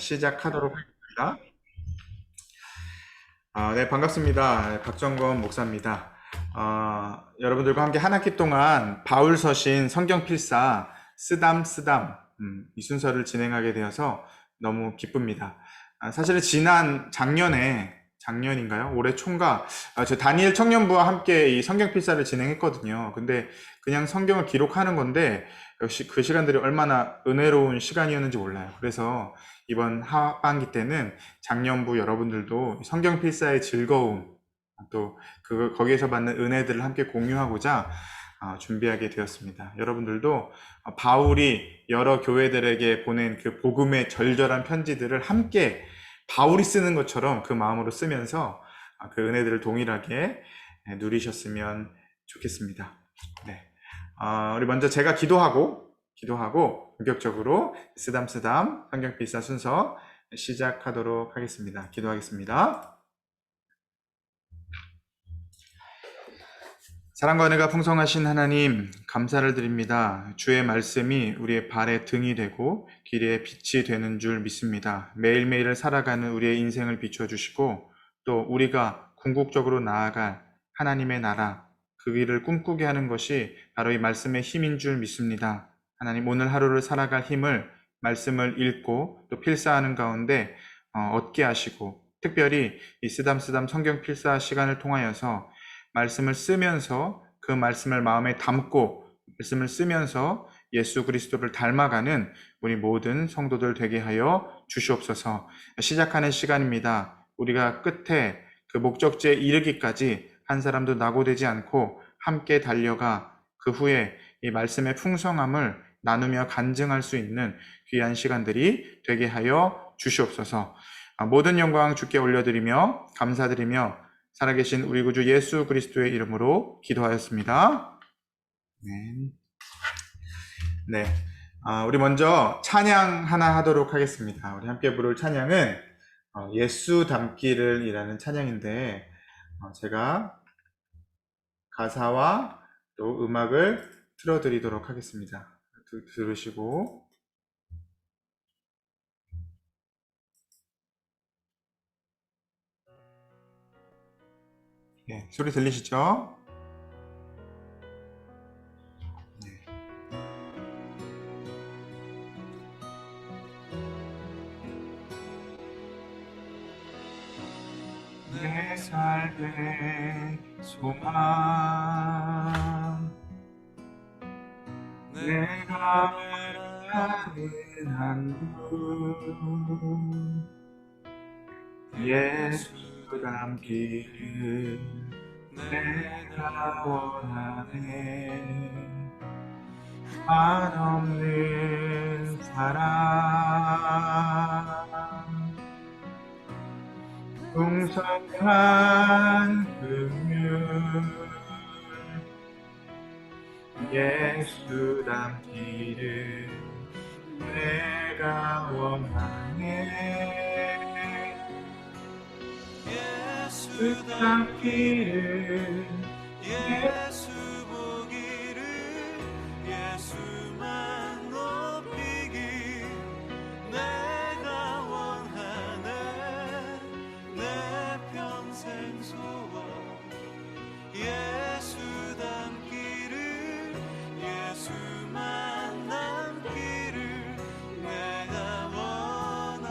시작하도록 하겠습니다. 네, 반갑습니다. 박정건 목사입니다. 여러분들과 함께 한 학기 동안 바울 서신 성경 필사 쓰담 이 순서를 진행하게 되어서 너무 기쁩니다. 사실은 지난 작년인가요? 올해 총각, 저 다니엘 청년부와 함께 이 성경 필사를 진행했거든요. 근데 그냥 성경을 기록하는 건데 역시 그 시간들이 얼마나 은혜로운 시간이었는지 몰라요. 그래서 이번 하반기 때는 작년부 여러분들도 성경 필사의 즐거움, 또 거기에서 받는 은혜들을 함께 공유하고자 준비하게 되었습니다. 여러분들도 바울이 여러 교회들에게 보낸 그 복음의 절절한 편지들을 함께 바울이 쓰는 것처럼 그 마음으로 쓰면서 그 은혜들을 동일하게 누리셨으면 좋겠습니다. 네. 우리 먼저 제가 기도하고 본격적으로 쓰담 성경 필사 순서 시작하도록 하겠습니다. 기도하겠습니다. 사랑과 은혜가 풍성하신 하나님, 감사를 드립니다. 주의 말씀이 우리의 발의 등이 되고 길의 빛이 되는 줄 믿습니다. 매일매일을 살아가는 우리의 인생을 비춰주시고 또 우리가 궁극적으로 나아갈 하나님의 나라, 그 길을 꿈꾸게 하는 것이 바로 이 말씀의 힘인 줄 믿습니다. 하나님, 오늘 하루를 살아갈 힘을 말씀을 읽고 또 필사하는 가운데 얻게 하시고, 특별히 이 쓰담 성경 필사 시간을 통하여서 말씀을 쓰면서 그 말씀을 마음에 담고 말씀을 쓰면서 예수 그리스도를 닮아가는 우리 모든 성도들 되게 하여 주시옵소서. 시작하는 시간입니다. 우리가 끝에 그 목적지에 이르기까지 한 사람도 낙오되지 않고 함께 달려가 그 후에 이 말씀의 풍성함을 나누며 간증할 수 있는 귀한 시간들이 되게 하여 주시옵소서. 모든 영광 주께 올려드리며 감사드리며 살아계신 우리 구주 예수 그리스도의 이름으로 기도하였습니다. 네. 우리 먼저 찬양 하나 하도록 하겠습니다. 우리 함께 부를 찬양은 예수 닮기를 이라는 찬양인데, 제가 가사와 또 음악을 틀어드리도록 하겠습니다. 들으시고. 네, 소리 들리시죠? 내 삶의 소망, 내가 원하는 한분, 예수 닮기를 내가 원하네. 한없는 사랑, 풍성한 긍휼, 예수 닮기를 내가 원하네. 예수 닮기를, 예수 보기를, 예수만 높이기 내가 원하네. 내 평생 소원 예수 닮기를, 예수만 남기를 내가 원하네.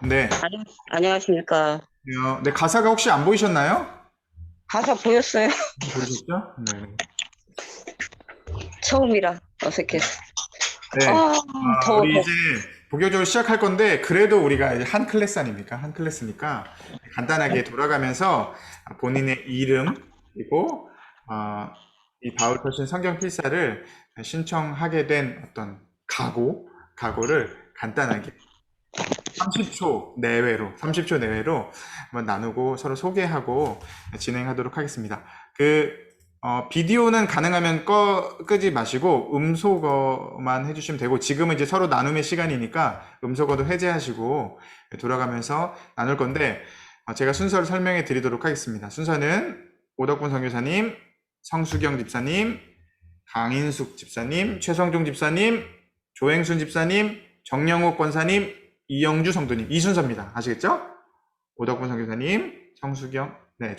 네. 안녕하십니까. 네, 가사가 혹시 안 보이셨나요? 가사 보였어요? 보이셨죠? 네. 처음이라 어색해서. 네. 아, 더워, 우리 더워. 이제 본격적으로 시작할 건데, 그래도 우리가 이제 한 클래스 아닙니까? 한 클래스니까 간단하게 돌아가면서 본인의 이름, 그리고 어, 이 바울터신 성경 필사를 신청하게 된 어떤 각오를 간단하게 30초 내외로 한번 나누고 서로 소개하고 진행하도록 하겠습니다. 비디오는 가능하면 끄지 마시고 음소거만 해주시면 되고, 지금은 이제 서로 나눔의 시간이니까 음소거도 해제하시고 돌아가면서 나눌 건데, 제가 순서를 설명해 드리도록 하겠습니다. 순서는 오덕분 선교사님, 성수경 집사님, 강인숙 집사님, 최성종 집사님, 조행순 집사님, 정영욱 권사님, 이영주 성도님, 이 순서입니다. 아시겠죠? 오덕분 선교사님, 성수경, 네,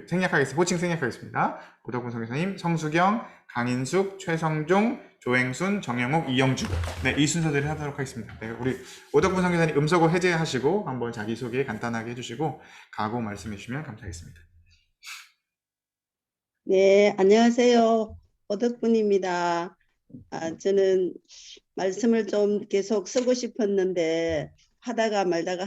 생략하겠습니다. 호칭 생략하겠습니다. 오덕분 선교사님, 성수경, 강인숙, 최성종, 조행순, 정영욱, 이영주. 네, 이 순서대로 하도록 하겠습니다. 네, 우리 오덕분 선교사님 음소거 해제하시고 한번 자기소개 간단하게 해주시고 각오 말씀해 주시면 감사하겠습니다. 네, 안녕하세요. 오덕분입니다. 저는 말씀을 좀 계속 쓰고 싶었는데 하다가 말다가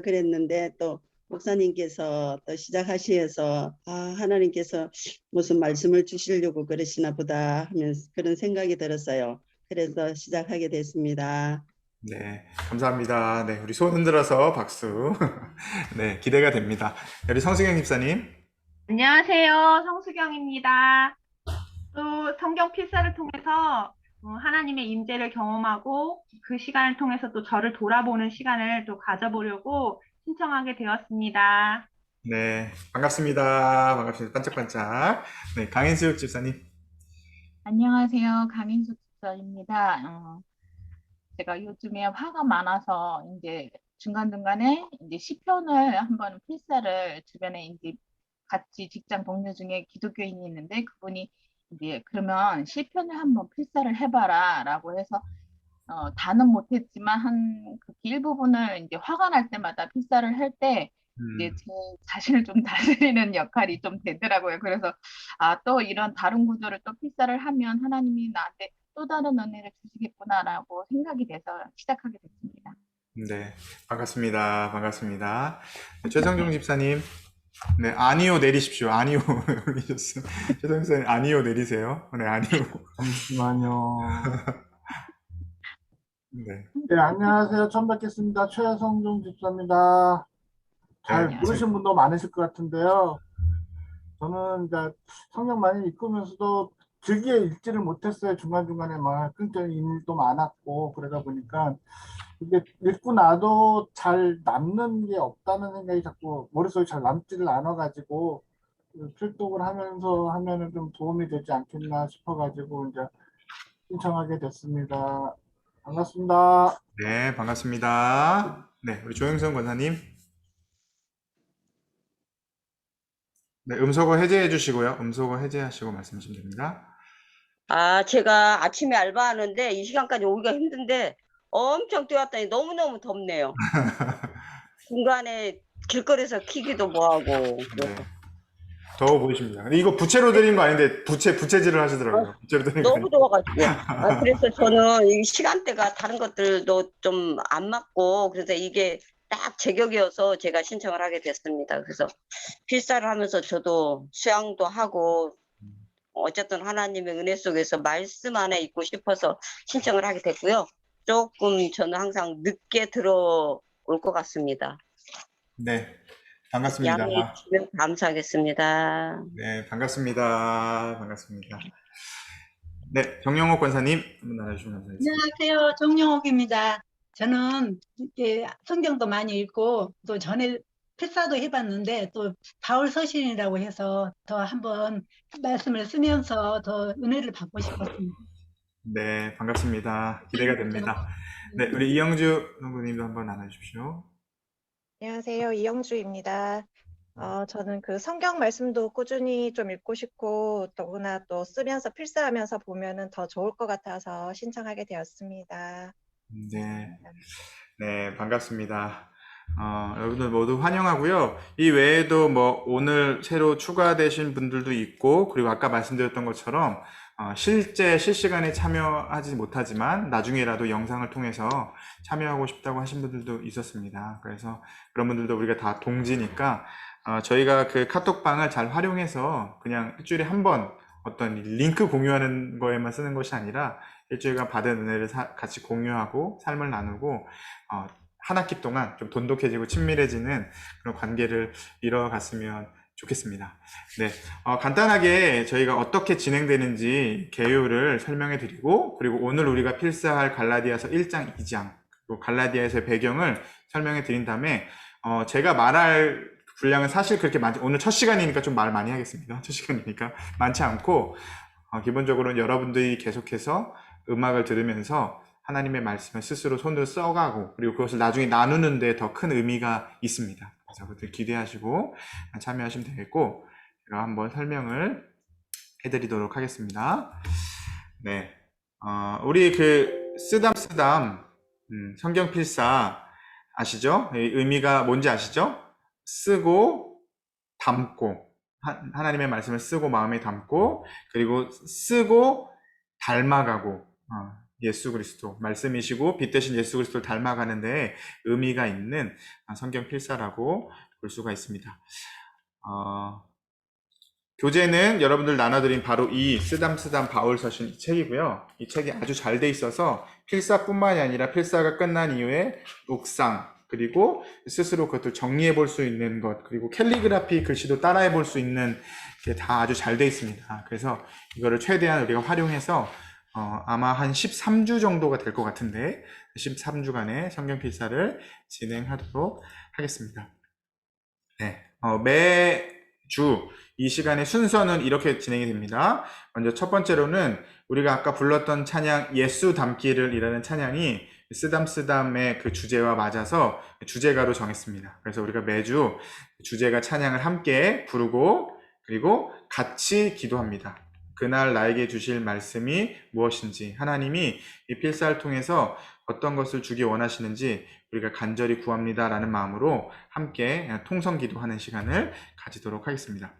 그랬는데 또 목사님께서 또 시작하시어서 하나님께서 무슨 말씀을 주시려고 그러시나 보다 하면서 그런 생각이 들었어요. 그래서 시작하게 됐습니다. 네, 감사합니다. 네, 우리 손 흔들어서 박수. 네, 기대가 됩니다. 우리 성수경 집사님. 안녕하세요. 성수경입니다. 또 성경 필사를 통해서 하나님의 임재를 경험하고 그 시간을 통해서 또 저를 돌아보는 시간을 또 가져보려고 신청하게 되었습니다. 네, 반갑습니다. 반갑습니다. 반짝반짝. 네, 강인수육 집사님. 안녕하세요. 강인숙 집사입니다. 제가 요즘에 화가 많아서 이제 중간중간에 이제 시편을 한번 필사를 주변에 이제 같이 직장 동료 중에 기독교인이 있는데 그분이 이제 그러면 시편을 한번 필사를 해봐라 라고 해서 다는 못했지만 그 일부분을 이제 화가 날 때마다 필사를 할 때 이제 음, 제 자신을 좀 다스리는 역할이 좀 되더라고요. 그래서 또 이런 다른 구조를 또 필사를 하면 하나님이 나한테 또 다른 은혜를 주시겠구나라고 생각이 돼서 시작하게 됐습니다. 네, 반갑습니다. 반갑습니다. 네, 최성종 집사님. 네, 아니요 내리십시오. 아니요. 내리셨어요. 최성종 집사님, 아니요 내리세요. 네, 아니요. 잠시만요. 네, 네, 안녕하세요. 처음 뵙겠습니다. 최성종 집사입니다. 네, 잘 안녕하세요. 모르신 분도 많으실 것 같은데요. 저는 이제 성경 많이 읽으면서도 길게 읽지를 못했어요. 중간중간에 막 끊기는 일도 많았고, 그러다 보니까 이게 읽고 나도 잘 남는 게 없다는 생각이 자꾸 머릿속에 잘 남지를 않아가지고, 필독을 하면서 하면은 좀 도움이 되지 않겠나 싶어가지고, 이제 신청하게 됐습니다. 반갑습니다. 네, 반갑습니다. 네, 우리 조영선 권사님. 네, 음소거 해제해 주시고요. 음소거 해제하시고 말씀하시면 됩니다. 제가 아침에 알바하는데 이 시간까지 오기가 힘든데 엄청 뛰었더니 너무너무 덥네요. 중간에 길거리에서 키기도 뭐하고. 네, 그래서 더워 보이십니다. 근데 이거 부채로 드린 거 아닌데 부채질을 하시더라고요. 부채로 드린 거 너무 아닌데. 더워가지고. 그래서 저는 이 시간대가 다른 것들도 좀 안 맞고, 그래서 이게 딱 제격이어서 제가 신청을 하게 됐습니다. 그래서 필사를 하면서 저도 수양도 하고, 어쨌든 하나님의 은혜 속에서 말씀 안에 있고 싶어서 신청을 하게 됐고요. 조금 저는 항상 늦게 들어올 것 같습니다. 네, 반갑습니다. 양해해 주시면 감사하겠습니다. 네, 반갑습니다. 반갑습니다. 네, 정영호 권사님 한번 나눠주시면 감사하겠습니다. 안녕하세요. 정영옥입니다. 저는 이렇게 성경도 많이 읽고 또 전에 패사도 해봤는데 또 바울 서신이라고 해서 더 한번 말씀을 쓰면서 더 은혜를 받고 싶었습니다. 네, 반갑습니다. 기대가 됩니다. 네, 저는 우리 이영주 선생님도 한번 나눠주십시오. 안녕하세요. 이영주입니다. 저는 그 성경 말씀도 꾸준히 좀 읽고 싶고, 더구나 또 쓰면서 필사하면서 보면은 더 좋을 것 같아서 신청하게 되었습니다. 네, 네, 반갑습니다. 여러분들 모두 환영하고요. 이 외에도 뭐 오늘 새로 추가되신 분들도 있고, 그리고 아까 말씀드렸던 것처럼 실제 실시간에 참여하지 못하지만 나중에라도 영상을 통해서 참여하고 싶다고 하신 분들도 있었습니다. 그래서 그런 분들도 우리가 다 동지니까 저희가 그 카톡방을 잘 활용해서 그냥 일주일에 한 번 어떤 링크 공유하는 거에만 쓰는 것이 아니라 일주일간 받은 은혜를 같이 공유하고 삶을 나누고 한 학기 동안 좀 돈독해지고 친밀해지는 그런 관계를 이뤄갔으면 좋겠습니다. 네, 간단하게 저희가 어떻게 진행되는지 개요를 설명해 드리고, 그리고 오늘 우리가 필사할 갈라디아서 1장, 2장, 그리고 갈라디아서의 배경을 설명해 드린 다음에 제가 말할 분량은 사실 그렇게 많지, 오늘 첫 시간이니까 좀 말 많이 하겠습니다. 첫 시간이니까 많지 않고, 기본적으로는 여러분들이 계속해서 음악을 들으면서 하나님의 말씀을 스스로 손으로 써가고, 그리고 그것을 나중에 나누는 데 더 큰 의미가 있습니다. 그래서 그것을 기대하시고 참여하시면 되겠고, 제가 한번 설명을 해드리도록 하겠습니다. 네, 우리 그 쓰담쓰담 성경 필사 아시죠? 이 의미가 뭔지 아시죠? 쓰고 담고, 하나님의 말씀을 쓰고 마음에 담고, 그리고 쓰고 닮아가고, 예수 그리스도 말씀이시고 빛 대신 예수 그리스도를 닮아가는 데 의미가 있는 성경 필사라고 볼 수가 있습니다. 교재는 여러분들 나눠드린 바로 이 쓰담쓰담 바울 서신 이 책이고요. 이 책이 아주 잘 돼 있어서 필사뿐만이 아니라 필사가 끝난 이후에 묵상, 그리고 스스로 그것을 정리해 볼 수 있는 것, 그리고 캘리그라피 글씨도 따라해 볼 수 있는 게 다 아주 잘 돼 있습니다. 그래서 이거를 최대한 우리가 활용해서 아마 한 13주 정도가 될 것 같은데 13주간의 성경 필사를 진행하도록 하겠습니다. 네, 매주 이 시간의 순서는 이렇게 진행이 됩니다. 먼저 첫 번째로는 우리가 아까 불렀던 찬양 예수 담기를 이라는 찬양이 쓰담쓰담의 그 주제와 맞아서 주제가로 정했습니다. 그래서 우리가 매주 주제가 찬양을 함께 부르고, 그리고 같이 기도합니다. 그날 나에게 주실 말씀이 무엇인지, 하나님이 이 필사를 통해서 어떤 것을 주기 원하시는지 우리가 간절히 구합니다 라는 마음으로 함께 통성 기도하는 시간을 가지도록 하겠습니다.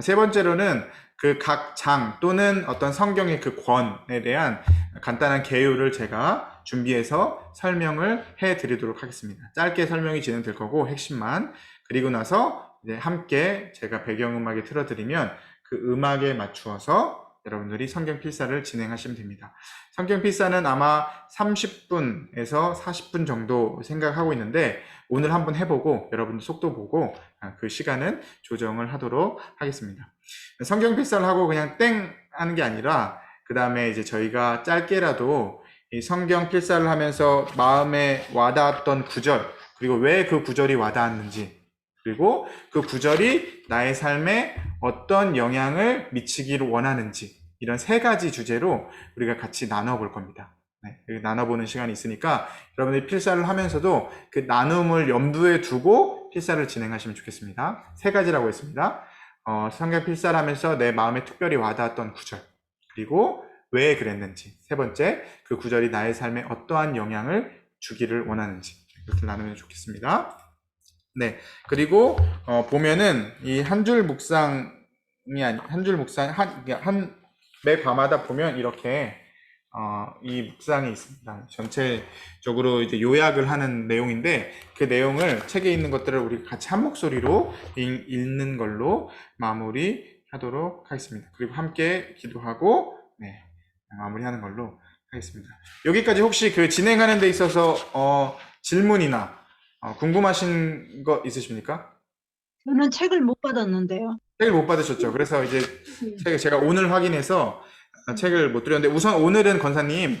세 번째로는 그 각 장 또는 어떤 성경의 그 권에 대한 간단한 개요를 제가 준비해서 설명을 해 드리도록 하겠습니다. 짧게 설명이 진행될 거고 핵심만, 그리고 나서 이제 함께 제가 배경음악에 틀어드리면 그 음악에 맞추어서 여러분들이 성경 필사를 진행하시면 됩니다. 성경 필사는 아마 30분에서 40분 정도 생각하고 있는데, 오늘 한번 해보고 여러분들 속도 보고 그 시간은 조정을 하도록 하겠습니다. 성경 필사를 하고 그냥 땡 하는 게 아니라, 그 다음에 이제 저희가 짧게라도 이 성경 필사를 하면서 마음에 와닿았던 구절, 그리고 왜 그 구절이 와닿았는지, 그리고 그 구절이 나의 삶에 어떤 영향을 미치기를 원하는지, 이런 세 가지 주제로 우리가 같이 나눠볼 겁니다. 네, 나눠보는 시간이 있으니까 여러분들이 필사를 하면서도 그 나눔을 염두에 두고 필사를 진행하시면 좋겠습니다. 세 가지라고 했습니다. 성경 필사를 하면서 내 마음에 특별히 와닿았던 구절, 그리고 왜 그랬는지, 세 번째, 그 구절이 나의 삶에 어떠한 영향을 주기를 원하는지, 이렇게 나누면 좋겠습니다. 네, 그리고 보면은 이 한 줄 묵상이 한 줄 묵상 매 과마다 보면 이렇게 이 묵상이 있습니다. 전체적으로 이제 요약을 하는 내용인데, 그 내용을 책에 있는 것들을 우리 같이 한 목소리로 읽는 걸로 마무리하도록 하겠습니다. 그리고 함께 기도하고 마무리하는 걸로 하겠습니다. 여기까지 혹시 그 진행하는 데 있어서 질문이나 궁금하신 거 있으십니까? 저는 책을 못 받았는데요. 책을 못 받으셨죠? 그래서 이제 제가 오늘 확인해서 책을 못 드렸는데, 우선 오늘은 권사님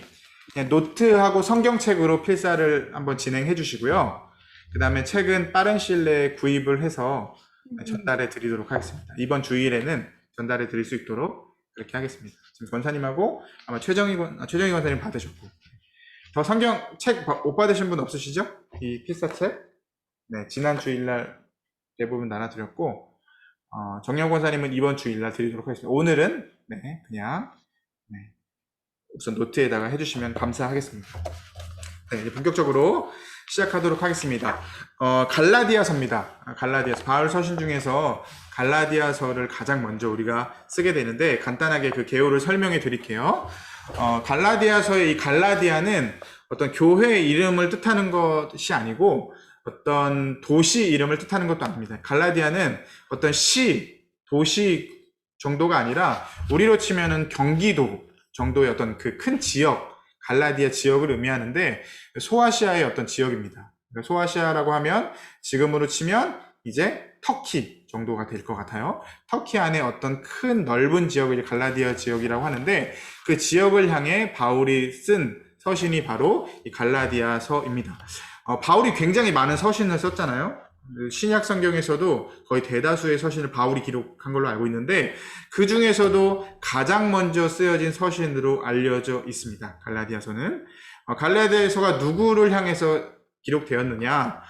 그냥 노트하고 성경책으로 필사를 한번 진행해 주시고요. 그 다음에 책은 빠른 시일 내에 구입을 해서 전달해 드리도록 하겠습니다. 이번 주일에는 전달해 드릴 수 있도록 그렇게 하겠습니다. 지금 권사님하고 아마 최정희 권사님 받으셨고, 더 성경 책 못 받으신 분 없으시죠? 이 필사책? 네, 지난 주일날 대부분 나눠드렸고, 정영 권사님은 이번 주일날 드리도록 하겠습니다. 오늘은 그냥 우선 노트에다가 해주시면 감사하겠습니다. 네, 이제 본격적으로 시작하도록 하겠습니다. 갈라디아서입니다. 갈라디아서. 바울 서신 중에서 갈라디아서를 가장 먼저 우리가 쓰게 되는데 간단하게 그 개요를 설명해 드릴게요. 갈라디아서의 이 갈라디아는 어떤 교회 이름을 뜻하는 것이 아니고 어떤 도시 이름을 뜻하는 것도 아닙니다. 갈라디아는 어떤 도시 정도가 아니라 우리로 치면은 경기도 정도의 어떤 그 큰 지역, 갈라디아 지역을 의미하는데 소아시아의 어떤 지역입니다. 그러니까 소아시아라고 하면 지금으로 치면 이제 터키 정도가 될 것 같아요. 터키 안에 어떤 큰 넓은 지역을 갈라디아 지역이라고 하는데 그 지역을 향해 바울이 쓴 서신이 바로 이 갈라디아서입니다. 바울이 굉장히 많은 서신을 썼잖아요. 신약 성경에서도 거의 대다수의 서신을 바울이 기록한 걸로 알고 있는데 그 중에서도 가장 먼저 쓰여진 서신으로 알려져 있습니다. 갈라디아서는. 갈라디아서가 누구를 향해서 기록되었느냐?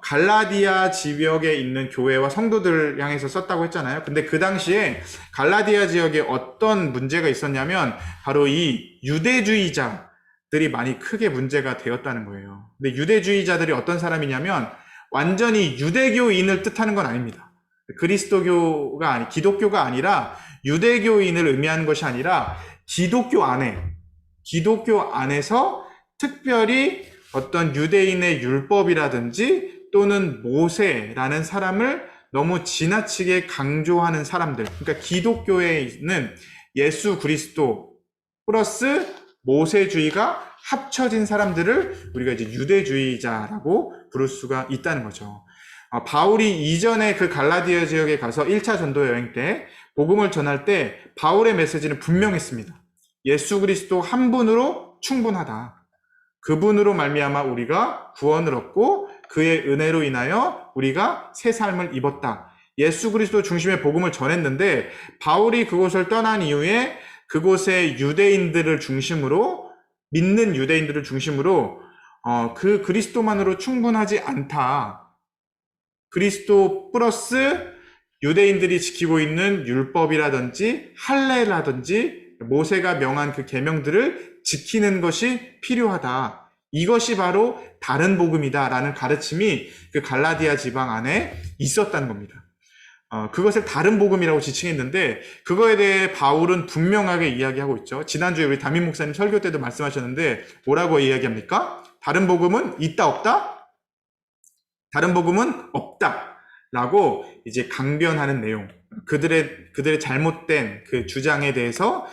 갈라디아 지역에 있는 교회와 성도들을 향해서 썼다고 했잖아요. 근데 그 당시에 갈라디아 지역에 어떤 문제가 있었냐면 바로 이 유대주의자들이 많이 크게 문제가 되었다는 거예요. 근데 유대주의자들이 어떤 사람이냐면 완전히 유대교인을 뜻하는 건 아닙니다. 그리스도교가 기독교가 아니라 유대교인을 의미하는 것이 아니라 기독교 안에서 특별히 어떤 유대인의 율법이라든지 또는 모세라는 사람을 너무 지나치게 강조하는 사람들. 그러니까 기독교에 있는 예수 그리스도 플러스 모세주의가 합쳐진 사람들을 우리가 이제 유대주의자라고 부를 수가 있다는 거죠. 바울이 이전에 그 갈라디아 지역에 가서 1차 전도 여행 때 복음을 전할 때 바울의 메시지는 분명했습니다. 예수 그리스도 한 분으로 충분하다. 그분으로 말미암아 우리가 구원을 얻고 그의 은혜로 인하여 우리가 새 삶을 입었다. 예수 그리스도 중심의 복음을 전했는데 바울이 그곳을 떠난 이후에 그곳의 유대인들을 중심으로 믿는 유대인들을 중심으로 그 그리스도만으로 충분하지 않다. 그리스도 플러스 유대인들이 지키고 있는 율법이라든지 할례라든지 모세가 명한 그 계명들을 지키는 것이 필요하다. 이것이 바로 다른 복음이다라는 가르침이 그 갈라디아 지방 안에 있었다는 겁니다. 그것을 다른 복음이라고 지칭했는데 그거에 대해 바울은 분명하게 이야기하고 있죠. 지난주에 우리 담임 목사님 설교 때도 말씀하셨는데 뭐라고 이야기합니까? 다른 복음은 있다 없다? 다른 복음은 없다 라고 이제 강변하는 내용, 그들의 잘못된 그 주장에 대해서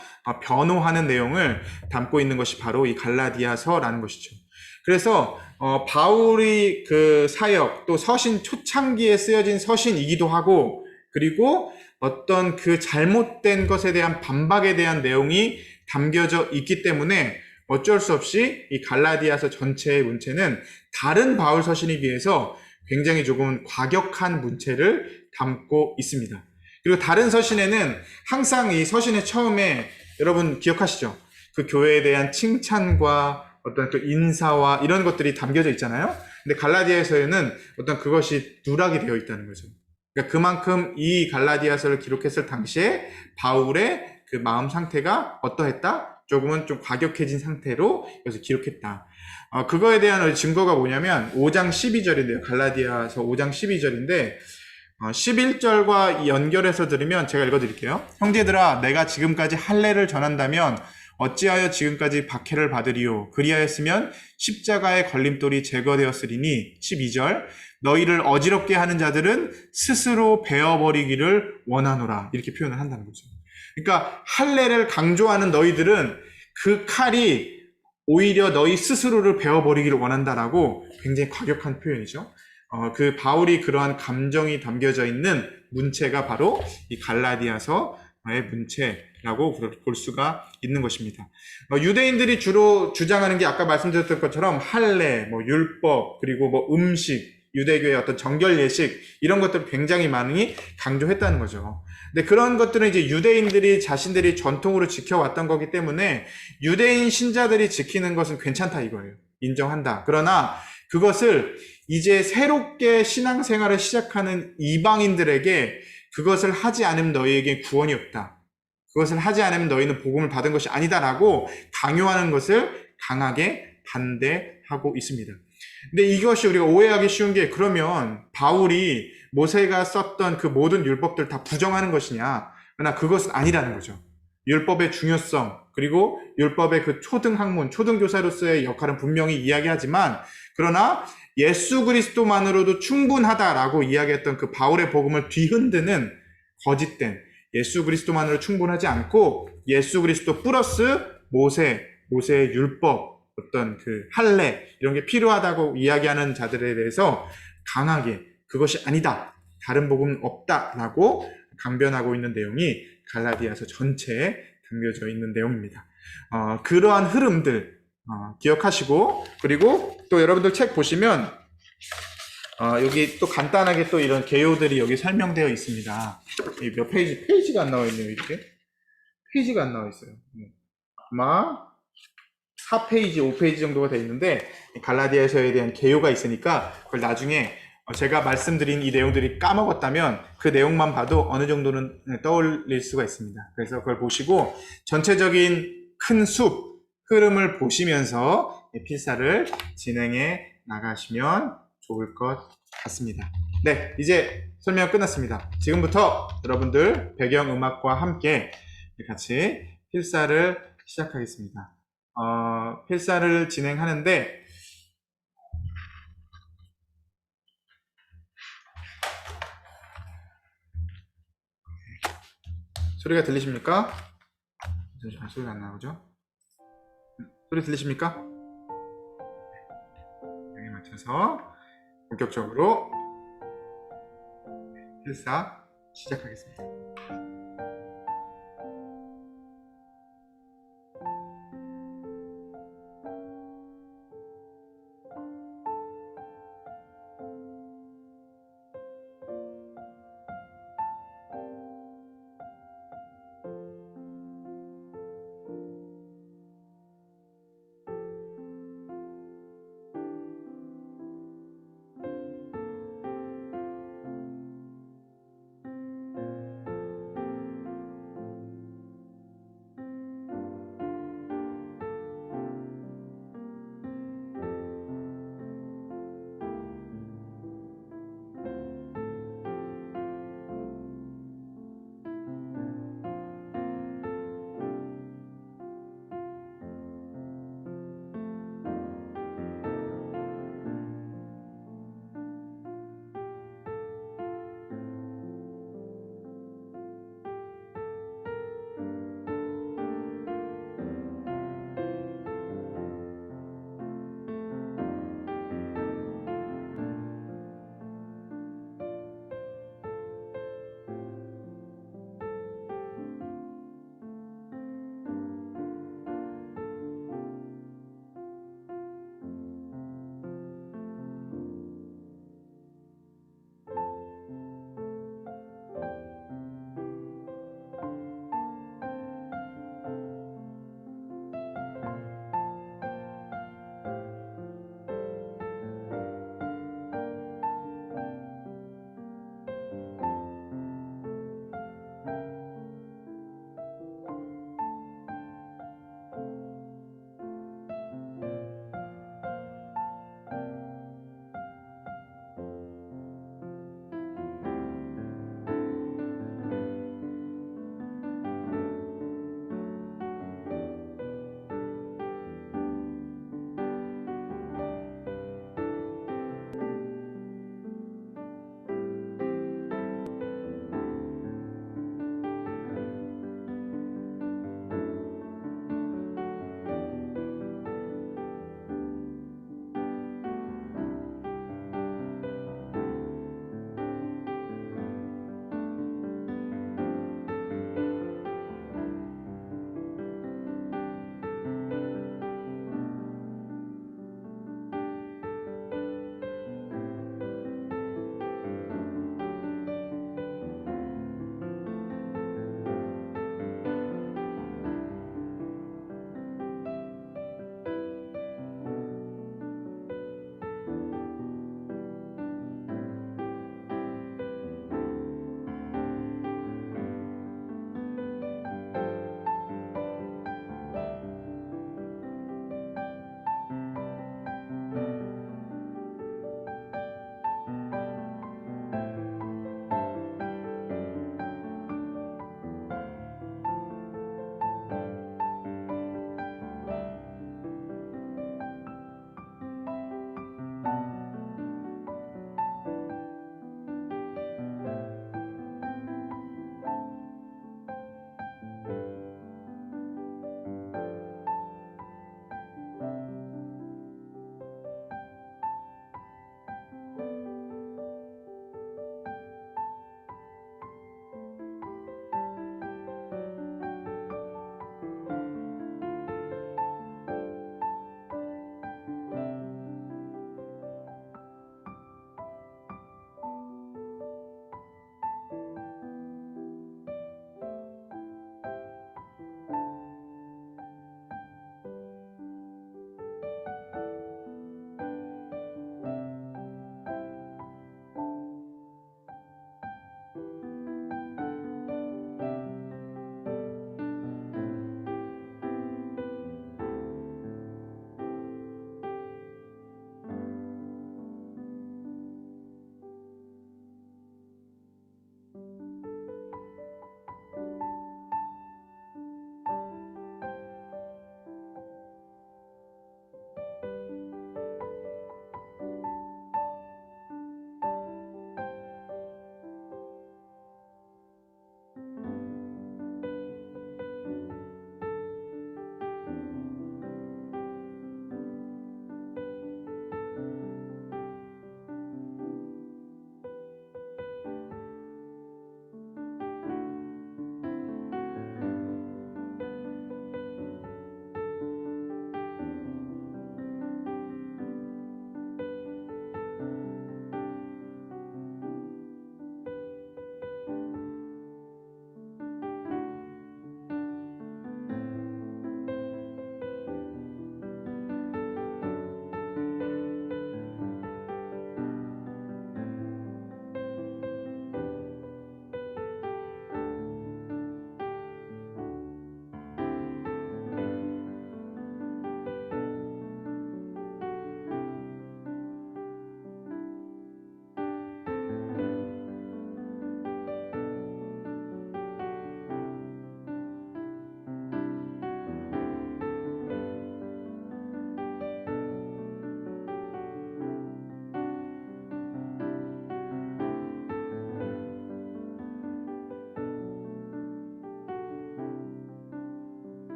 변호하는 내용을 담고 있는 것이 바로 이 갈라디아서라는 것이죠. 그래서 바울이 그 사역 또 서신 초창기에 쓰여진 서신이기도 하고 그리고 어떤 그 잘못된 것에 대한 반박에 대한 내용이 담겨져 있기 때문에 어쩔 수 없이 이 갈라디아서 전체의 문체는 다른 바울 서신에 비해서 굉장히 조금 과격한 문체를 담고 있습니다. 그리고 다른 서신에는 항상 이 서신의 처음에 여러분 기억하시죠? 그 교회에 대한 칭찬과 어떤 그 인사와 이런 것들이 담겨져 있잖아요. 근데 갈라디아서에는 어떤 그것이 누락이 되어 있다는 거죠. 그러니까 그만큼 이 갈라디아서를 기록했을 당시에 바울의 그 마음 상태가 어떠했다? 조금은 좀 과격해진 상태로 여기서 기록했다. 그거에 대한 증거가 뭐냐면 5장 12절인데요. 갈라디아서 5장 12절인데 11절과 연결해서 들으면 제가 읽어드릴게요. 형제들아 내가 지금까지 할례를 전한다면 어찌하여 지금까지 박해를 받으리요. 그리하였으면 십자가의 걸림돌이 제거되었으리니 12절 너희를 어지럽게 하는 자들은 스스로 베어버리기를 원하노라. 이렇게 표현을 한다는 거죠. 그러니까 할례를 강조하는 너희들은 그 칼이 오히려 너희 스스로를 베어버리기를 원한다라고 굉장히 과격한 표현이죠. 그 바울이 그러한 감정이 담겨져 있는 문체가 바로 이 갈라디아서의 문체라고 볼 수가 있는 것입니다. 유대인들이 주로 주장하는 게 아까 말씀드렸던 것처럼 할례, 율법, 그리고 음식, 유대교의 어떤 정결 예식 이런 것들을 굉장히 많이 강조했다는 거죠. 근데 그런 것들은 이제 유대인들이 자신들이 전통으로 지켜왔던 거기 때문에 유대인 신자들이 지키는 것은 괜찮다 이거예요. 인정한다. 그러나 그것을 이제 새롭게 신앙생활을 시작하는 이방인들에게 그것을 하지 않으면 너희에게 구원이 없다. 그것을 하지 않으면 너희는 복음을 받은 것이 아니다라고 강요하는 것을 강하게 반대하고 있습니다. 근데 이것이 우리가 오해하기 쉬운 게 그러면 바울이 모세가 썼던 그 모든 율법들 다 부정하는 것이냐? 그러나 그것은 아니라는 거죠. 율법의 중요성, 그리고 율법의 그 초등학문, 초등교사로서의 역할은 분명히 이야기하지만, 그러나 예수 그리스도만으로도 충분하다라고 이야기했던 그 바울의 복음을 뒤흔드는 거짓된 예수 그리스도만으로 충분하지 않고 예수 그리스도 플러스 모세의 율법, 어떤 그 할례 이런 게 필요하다고 이야기하는 자들에 대해서 강하게 그것이 아니다, 다른 복음은 없다라고 강변하고 있는 내용이 갈라디아서 전체에 담겨져 있는 내용입니다. 그러한 흐름들 기억하시고, 그리고 또 여러분들 책 보시면 여기 또 간단하게 또 이런 개요들이 여기 설명되어 있습니다. 몇 페이지가 안 나와 있네요. 이렇게 페이지가 안 나와 있어요. 아마 4페이지, 5페이지 정도가 되어 있는데 갈라디아서에 대한 개요가 있으니까 그걸 나중에 제가 말씀드린 이 내용들이 까먹었다면 그 내용만 봐도 어느 정도는 떠올릴 수가 있습니다. 그래서 그걸 보시고 전체적인 큰 숲 흐름을 보시면서 필사를 진행해 나가시면 좋을 것 같습니다. 네, 이제 설명 끝났습니다. 지금부터 여러분들 배경음악과 함께 같이 필사를 시작하겠습니다. 필사를 진행하는데 소리가 들리십니까? 잠시만, 소리가 안 나오죠? 소리 들리십니까? 여기 맞춰서 본격적으로 필사 시작하겠습니다.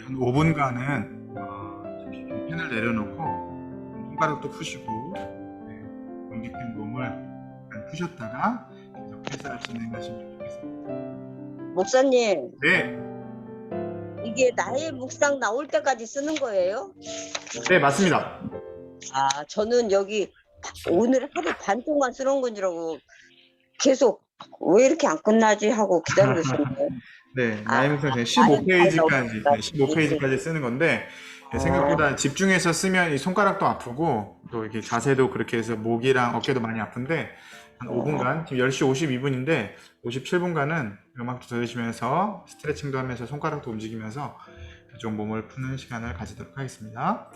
한 5분간은 펜을 내려놓고 손가락도 푸시고 경직된 몸을 약간 푸셨다가 계속 필사를 진행하시면 좋겠습니다. 목사님, 네, 이게 나의 묵상 나올 때까지 쓰는 거예요? 네 맞습니다. 아, 저는 여기 오늘 하루 반 동안 쓰는 건 줄 알고 계속 왜 이렇게 안 끝나지 하고 기다리고 있었는데. 네, 아, 나의 묵상 나의 15페이지까지, 나올 15페이지까지 쓰는 건데 생각보다 집중해서 쓰면 이 손가락도 아프고 또 이렇게 자세도 그렇게 해서 목이랑 어깨도 많이 아픈데 한 5분간, 지금 10시 52분인데 57분간은 음악도 들으시면서 스트레칭도 하면서 손가락도 움직이면서 좀 몸을 푸는 시간을 가지도록 하겠습니다.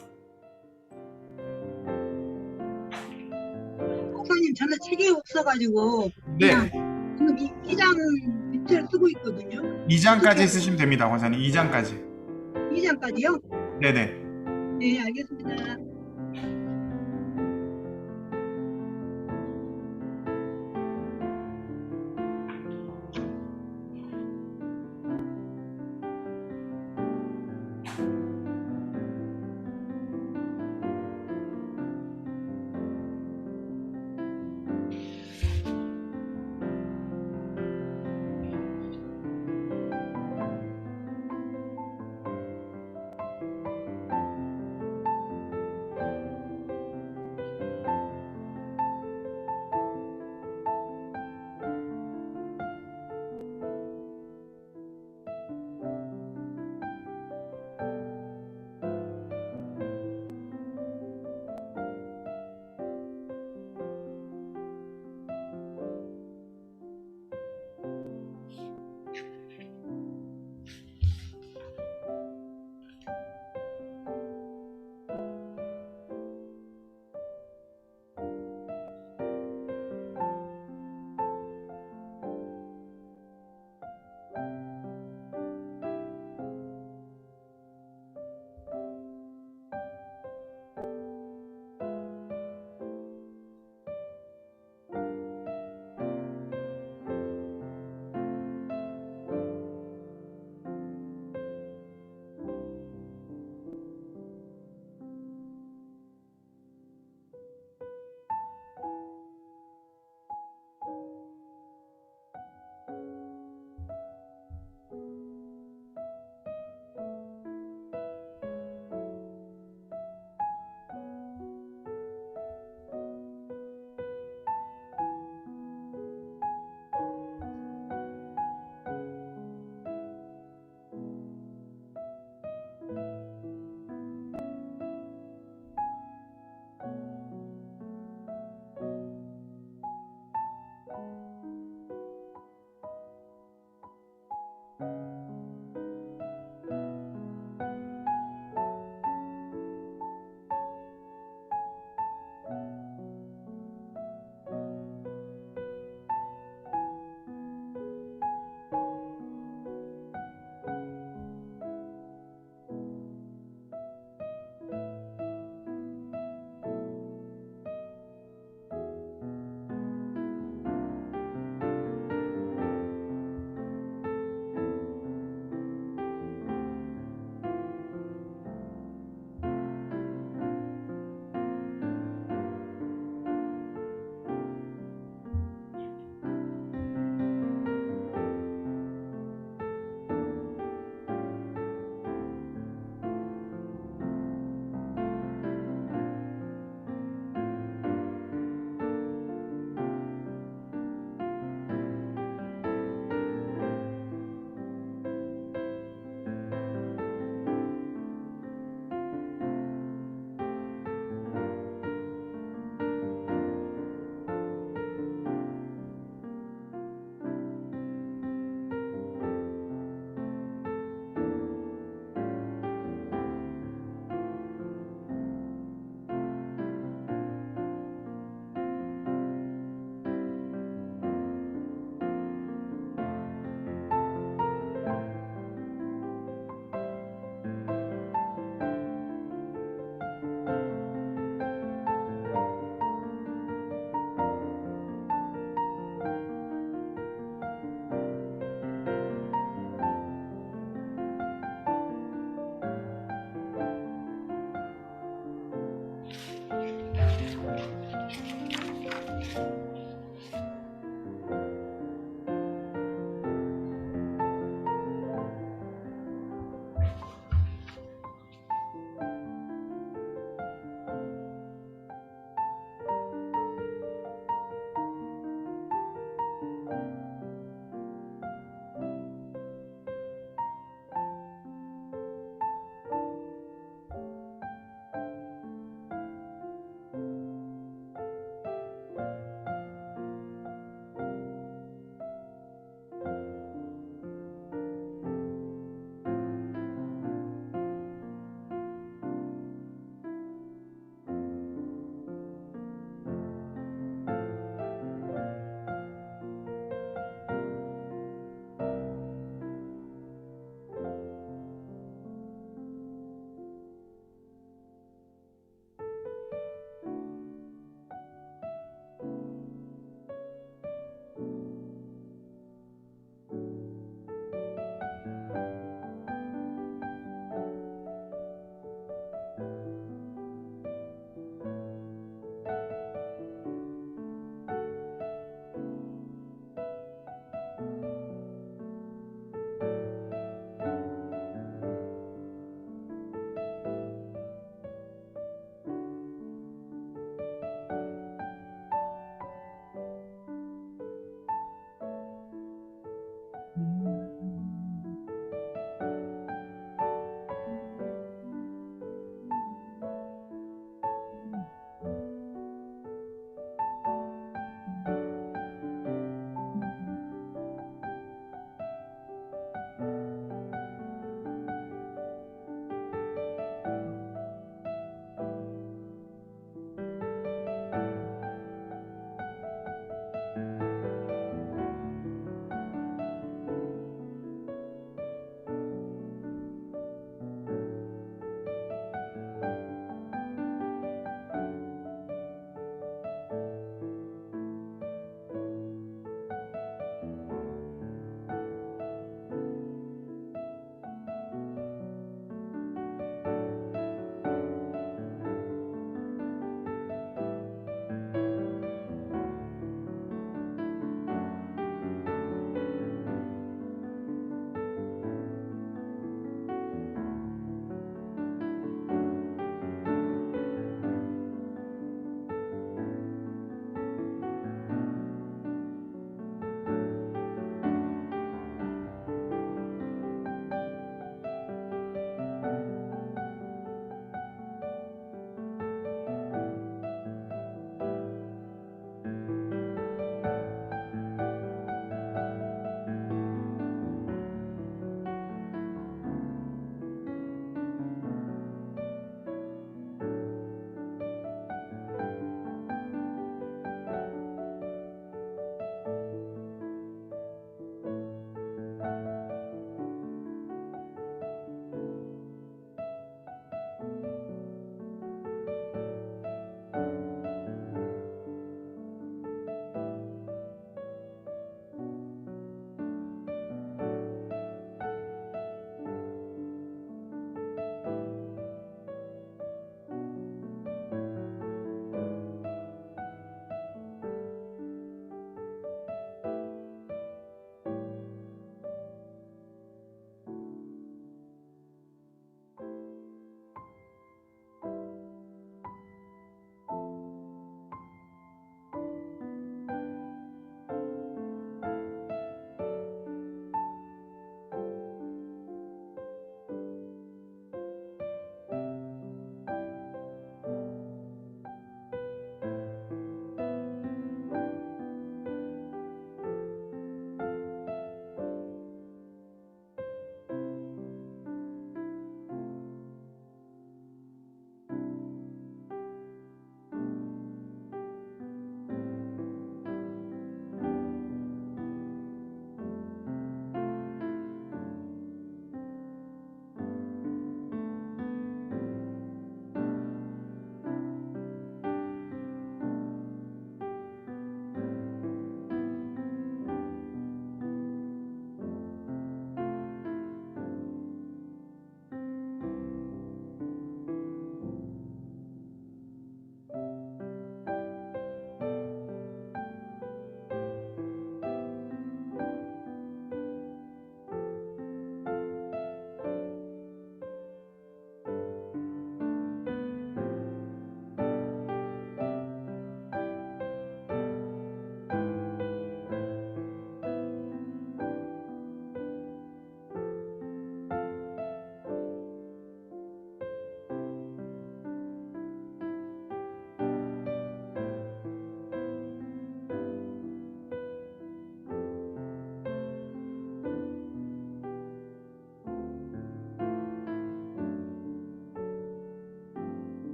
목사님, 저는 책이 없어가지고 네, 지금 이장 밑을 쓰고 있거든요. 2장까지 쓰시면 됩니다, 권사님. 2장까지. 2장까지요? 네네. 네, 알겠습니다.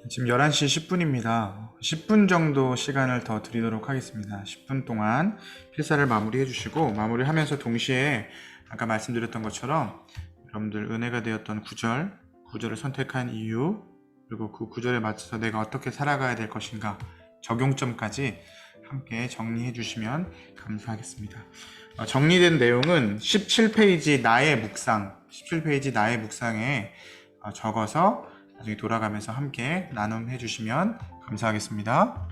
지금 11시 10분입니다. 10분 정도 시간을 더 드리도록 하겠습니다. 10분 동안 필사를 마무리해 주시고, 마무리하면서 동시에 아까 말씀드렸던 것처럼 여러분들 은혜가 되었던 구절을 선택한 이유, 그리고 그 구절에 맞춰서 내가 어떻게 살아가야 될 것인가, 적용점까지 함께 정리해 주시면 감사하겠습니다. 정리된 내용은 17페이지 나의 묵상에 적어서 나중에 돌아가면서 함께 나눔해 주시면 감사하겠습니다.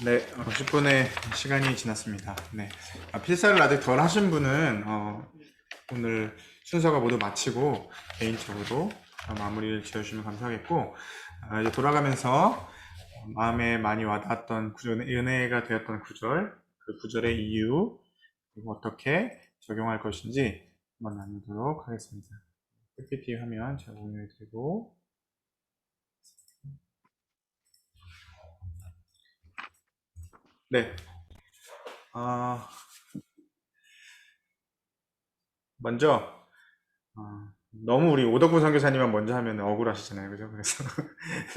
네, 10분의 시간이 지났습니다. 네. 필사를 아직 덜 하신 분은 오늘 순서가 모두 마치고 개인적으로 마무리를 지어주시면 감사하겠고, 이제 돌아가면서 마음에 많이 와닿았던 구절, 은혜가 되었던 구절, 그 구절의 이유, 그리고 어떻게 적용할 것인지 한번 나누도록 하겠습니다. PPT 화면 제가 공유해 드리고, 네. 먼저, 너무 우리 오덕구 선교사님만 먼저 하면 억울하시잖아요. 그죠? 그래서,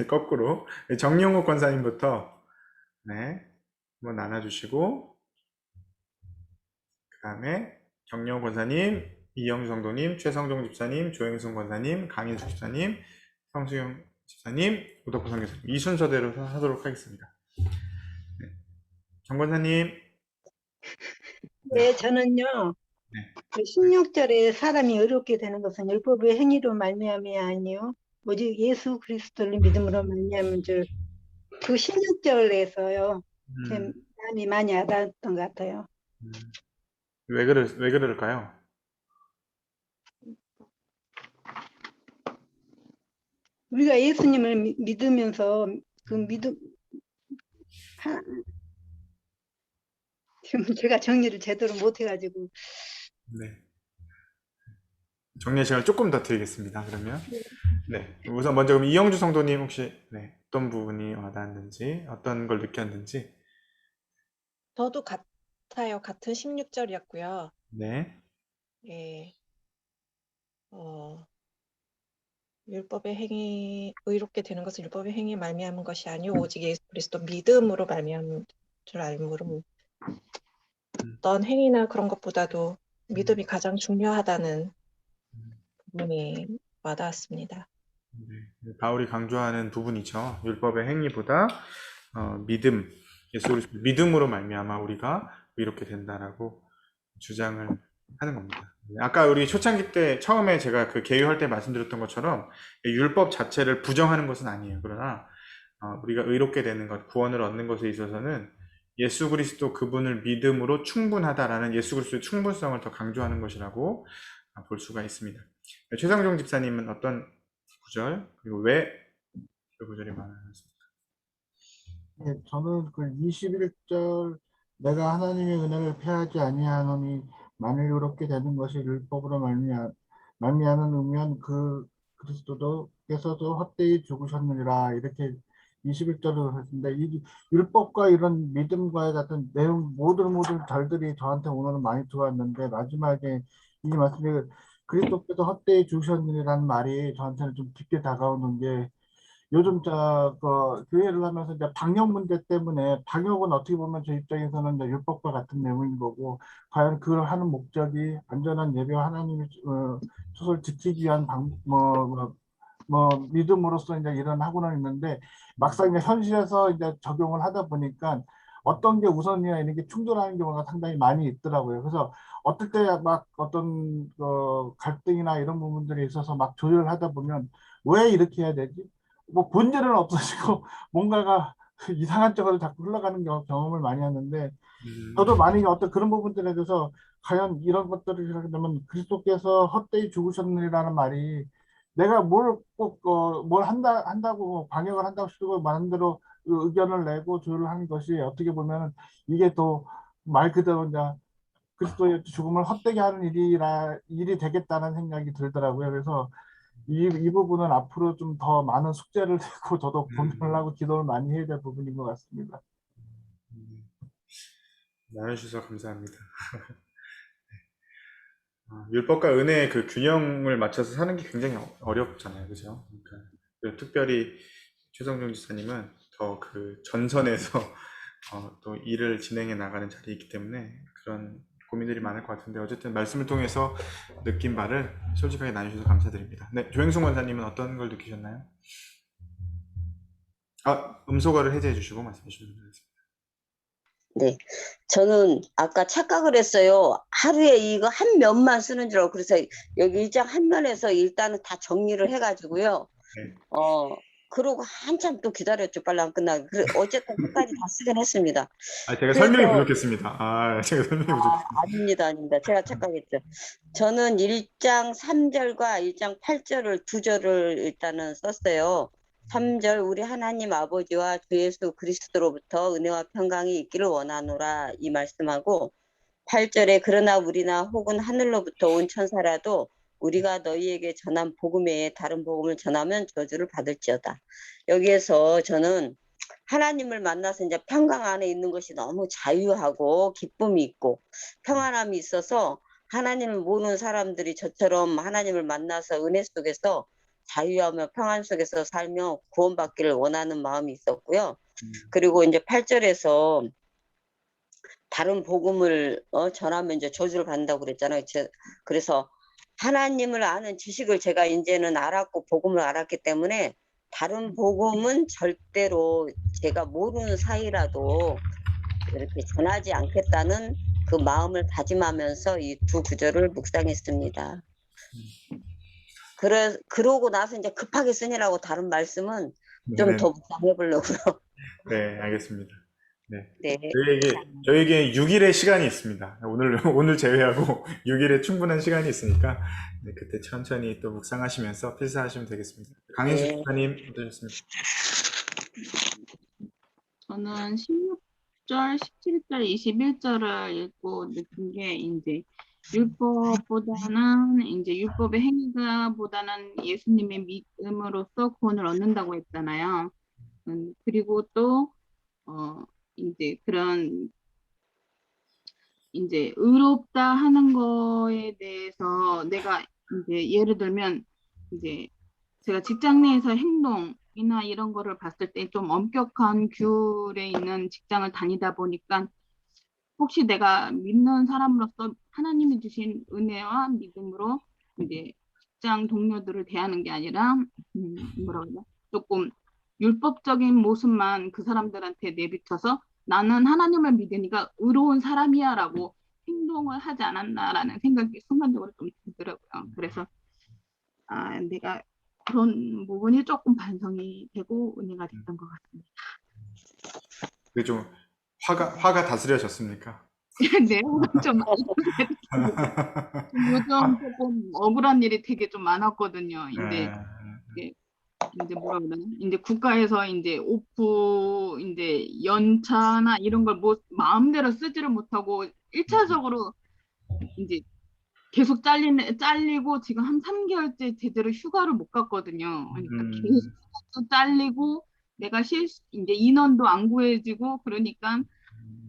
거꾸로. 정용욱 권사님부터, 네. 한번 나눠주시고, 그 다음에 정영욱 권사님, 이영주 성도님, 최성종 집사님, 조영순 권사님, 강인숙 집사님, 성수영 집사님, 오덕구 선교사님. 이 순서대로 하도록 하겠습니다. 네. 정 권사님. 네, 저는요. 네. 그 16절에 사람이 어렵게 되는 것은 율법의 행위로 말미암이 아니요 오직 예수 그리스도를 믿음으로 말미암은 줄 그 16절에서요. 제 마음이 많이 와닿았던 것 같아요. 왜 그럴까요? 우리가 예수님을 믿으면서 그 믿음 지금 제가 정리를 제대로 못 해가지고 네. 정리의 시간을 조금 더 드리겠습니다. 그러면. 네. 우선 먼저 그럼 이영주 성도님 혹시 네, 어떤 부분이 와닿았는지, 어떤 걸 느꼈는지. 저도 같아요. 같은 16절이었고요. 네. 예, 율법의 행위, 의롭게 되는 것은 율법의 행위에 말미암은 것이 아니요 오직 예수 그리스도 믿음으로 말미암은 줄 알므로 어떤 행위나 그런 것보다도 믿음이 가장 중요하다는 부분이 와닿았습니다. 네. 바울이 강조하는 부분이죠. 율법의 행위보다 믿음, 예수 그리스도 믿음으로 말미암아 우리가 이렇게 된다라고 주장을 하는 겁니다. 아까 우리 초창기 때 처음에 제가 그 개요할 때 말씀드렸던 것처럼 율법 자체를 부정하는 것은 아니에요. 그러나 우리가 의롭게 되는 것, 구원을 얻는 것에 있어서는 예수 그리스도 그분을 믿음으로 충분하다라는 예수 그리스도의 충분성을 더 강조하는 것이라고 볼 수가 있습니다. 최성종 집사님은 어떤 구절, 그리고 왜 그 구절이 많았습니까? 네, 저는 그 21절 내가 하나님의 은혜를 패하지 아니하노니 만일 이렇게 되는 것이 율법으로 말미암은 의미한 그 그리스도께서도 헛되이 죽으셨느니라 이렇게 21절을 했는데 이 율법과 이런 믿음과의 같은 내용 모든 절들이 저한테 오늘은 많이 들어왔는데 마지막에 이 말씀이 그리스도께서 헛되이 죽으셨느니라는 말이 저한테는 좀 깊게 다가오는 게 요즘 교회를 하면서 이제 방역 문제 때문에 방역은 어떻게 보면 제 입장에서는 이제 율법과 같은 내용인 거고 과연 그걸 하는 목적이 안전한 예배와 하나님의 초소를 지키기 위한 믿음으로써 이제 일어나고는 있는데 막상 이제 현실에서 이제 적용을 하다 보니까 어떤 게 우선이야 이런 게 충돌하는 경우가 상당히 많이 있더라고요. 그래서 어떨 때 막 어떤 갈등이나 이런 부분들이 있어서 막 조율을 하다 보면 왜 이렇게 해야 되지? 뭐 본질은 없어지고 뭔가가 이상한 쪽으로 자꾸 흘러가는 경험을 많이 하는데 저도 만약에 어떤 그런 부분들에 대해서 과연 이런 것들을 이렇게 되면 그리스도께서 헛되이 죽으셨느니라는 말이 내가 뭘 한다고 방역을 한다고 싶고 마음대로 의견을 내고 조율을 하는 것이 어떻게 보면 이게 또 말 그대로 이제 그리스도의 죽음을 헛되게 하는 일이 되겠다는 생각이 들더라고요. 그래서 이 부분은 앞으로 좀 더 많은 숙제를 내고 저도 고민을 하고 기도를 많이 해야 될 부분인 것 같습니다. 나눠주셔서 감사합니다. 율법과 은혜의 그 균형을 맞춰서 사는 게 굉장히 어렵잖아요. 그죠? 그러니까 특별히 최성종 지사님은 더 그 전선에서 또 일을 진행해 나가는 자리에 있기 때문에 그런 고민들이 많을 것 같은데 어쨌든 말씀을 통해서 느낀 바를 솔직하게 나누셔서 감사드립니다. 네, 조행순 권사님은 어떤 걸 느끼셨나요? 음소거를 해제해 주시고 말씀해 주시면 되겠습니다. 네, 저는 아까 착각을 했어요. 하루에 이거 한 면만 쓰는 줄 알고 그래서 여기 1장 한 면에서 일단은 다 정리를 해가지고요. 네. 그러고 한참 또 기다렸죠. 빨리 안 끝나게. 그래, 어쨌든 끝까지 다 쓰긴 했습니다. 제가 설명이 그래서 부족했습니다. 제가 설명이 부족했습니다. 아닙니다, 아닙니다. 제가 착각했죠. 저는 1장 3절과 1장 8절을 두 절을 일단은 썼어요. 3절 우리 하나님 아버지와 주 예수 그리스도로부터 은혜와 평강이 있기를 원하노라 이 말씀하고 8절에 그러나 우리나 혹은 하늘로부터 온 천사라도 우리가 너희에게 전한 복음 외에 다른 복음을 전하면 저주를 받을지어다. 여기에서 저는 하나님을 만나서 이제 평강 안에 있는 것이 너무 자유하고 기쁨이 있고 평안함이 있어서 하나님을 모르는 사람들이 저처럼 하나님을 만나서 은혜 속에서 자유하며 평안 속에서 살며 구원받기를 원하는 마음이 있었고요. 그리고 이제 8절에서 다른 복음을 전하면 이제 저주를 받는다고 그랬잖아요. 그래서 하나님을 아는 지식을 제가 이제는 알았고 복음을 알았기 때문에 다른 복음은 절대로 제가 모르는 사이라도 이렇게 전하지 않겠다는 그 마음을 다짐하면서 이 두 구절을 묵상했습니다. 그러고 나서 이제 급하게 쓰느라고 다른 말씀은 좀 네, 더 묵상해 보려고요. 네, 알겠습니다. 네. 네. 저에게 6일의 시간이 있습니다. 오늘 제외하고 6일에 충분한 시간이 있으니까 네, 그때 천천히 또 묵상하시면서 필사하시면 되겠습니다. 강인수 네. 집사님 어떠셨습니까? 저는 16절, 17절, 21절을 읽고 느낀 게 이제 율법보다는 이제 율법의 행위가 보다는 예수님의 믿음으로써 구원을 얻는다고 했잖아요. 그리고 또 이제 그런 이제 의롭다 하는 거에 대해서 내가 이제 예를 들면 이제 제가 직장 내에서 행동이나 이런 거를 봤을 때 좀 엄격한 규율에 있는 직장을 다니다 보니까 혹시 내가 믿는 사람으로서 하나님이 주신 은혜와 믿음으로 이제 직장 동료들을 대하는 게 아니라 뭐라 그러냐 조금 율법적인 모습만 그 사람들한테 내비쳐서 나는 하나님을 믿으니까 의로운 사람이야라고 행동을 하지 않았나라는 생각이 순간적으로 좀 들더라고요. 그래서 내가 그런 부분이 조금 반성이 되고 은혜가 됐던 것 같습니다. 그게 좀 화가 다스려졌습니까? 네, 좀 요즘 조금 억울한 일이 되게 좀 많았거든요. 근데 이제 뭐라 그러나 이제 국가에서 이제 오프 이제 연차나 이런 걸 뭐 마음대로 쓰지를 못하고 1차적으로 이제 계속 잘리고 지금 한 3개월째 제대로 휴가를 못 갔거든요. 그러니까 계속 잘리고 내가 이제 인원도 안 구해지고 그러니까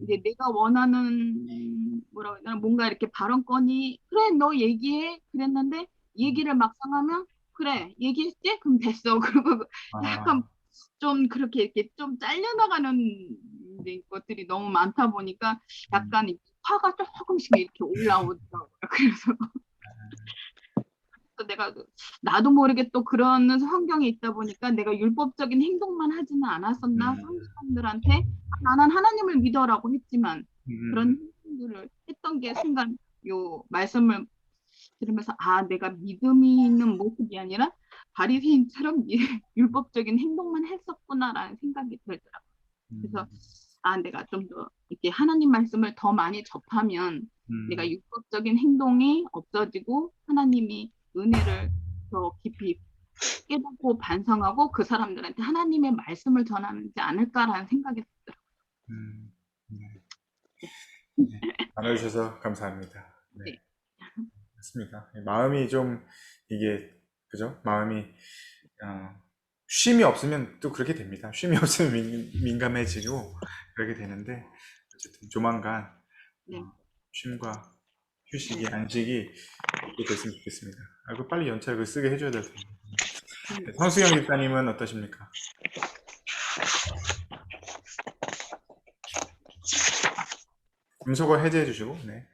이제 내가 원하는 뭐라 그러나 뭔가 이렇게 발언권이 그래 너 얘기해 그랬는데 얘기를 막상 하면 그래 얘기했지? 그럼 됐어. 그리고 약간 좀 그렇게 이렇게 좀 잘려나가는 것들이 너무 많다 보니까 약간 화가 조금씩 이렇게 올라오더라고요. 그래서 내가 나도 모르게 또 그런 환경에 있다 보니까 내가 율법적인 행동만 하지는 않았었나 사람들한테 나는 하나님을 믿어라고 했지만 그런 행동들을 했던 게 순간 요 말씀을 들으면서 내가 믿음이 있는 모습이 아니라 바리새인처럼 율법적인 행동만 했었구나라는 생각이 들더라고요. 그래서 내가 좀 더 이렇게 하나님 말씀을 더 많이 접하면 내가 율법적인 행동이 없어지고 하나님이 은혜를 더 깊이 깨닫고 반성하고 그 사람들한테 하나님의 말씀을 전하지 않을까라는 생각이 들더라고요. 네. 나눠주셔서 감사합니다. 네. 맞습니다. 마음이 좀 이게 그죠? 마음이 쉼이 없으면 또 그렇게 됩니다. 쉼이 없으면 민감해지고 그렇게 되는데 어쨌든 조만간 쉼과 휴식이 안식이 있게 됐으면 좋겠습니다. 그 빨리 연차를 쓰게 해줘야 될 텐데. 네, 성수경 집사님은 어떠십니까? 음소거 해제해 주시고. 네.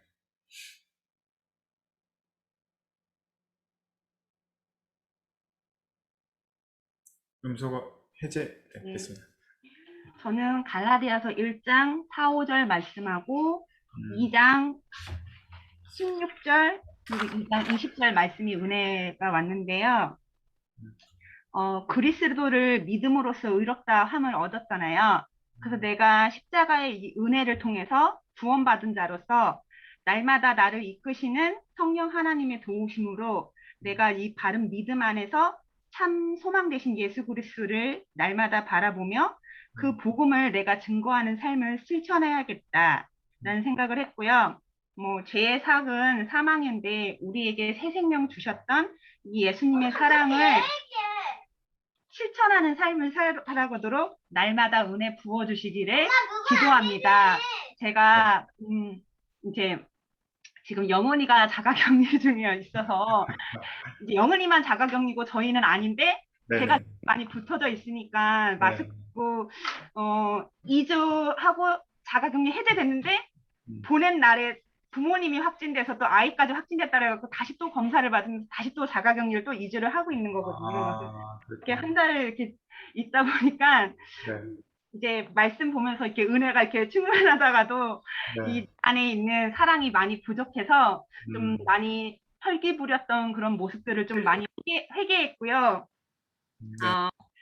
음소거 해제 됐습니다. 저는 갈라디아서 1장 4, 5절 말씀하고 2장 16절 그리고 2장 20절 말씀이 은혜가 왔는데요. 그리스도를 믿음으로써 의롭다 함을 얻었잖아요. 그래서 내가 십자가의 이 은혜를 통해서 구원받은 자로서 날마다 나를 이끄시는 성령 하나님의 도우심으로 내가 이 바른 믿음 안에서 참 소망 되신 예수 그리스도를 날마다 바라보며 그 복음을 내가 증거하는 삶을 실천해야겠다라는 생각을 했고요. 뭐 죄의 삭은 사망인데 우리에게 새 생명 주셨던 이 예수님의 사랑을 실천하는 삶을 살아가도록 날마다 은혜 부어주시기를 기도합니다. 제가 이제 지금 영은이가 자가격리 중에 있어서 이제 영은이만 자가격리고 저희는 아닌데 네네. 제가 많이 붙어져 있으니까 마스크 2주하고 자가격리 해제됐는데 보낸 날에 부모님이 확진돼서 또 아이까지 확진됐다 그래서 다시 또 검사를 받으면서 다시 또 자가격리를 또 2주를 하고 있는 거거든요. 이렇게 한 달을 이렇게 있다 보니까 이제 말씀 보면서 이렇게 은혜가 이렇게 충만하다가도 이 안에 있는 사랑이 많이 부족해서 좀 많이 혈기 부렸던 그런 모습들을 좀 많이 회개했고요.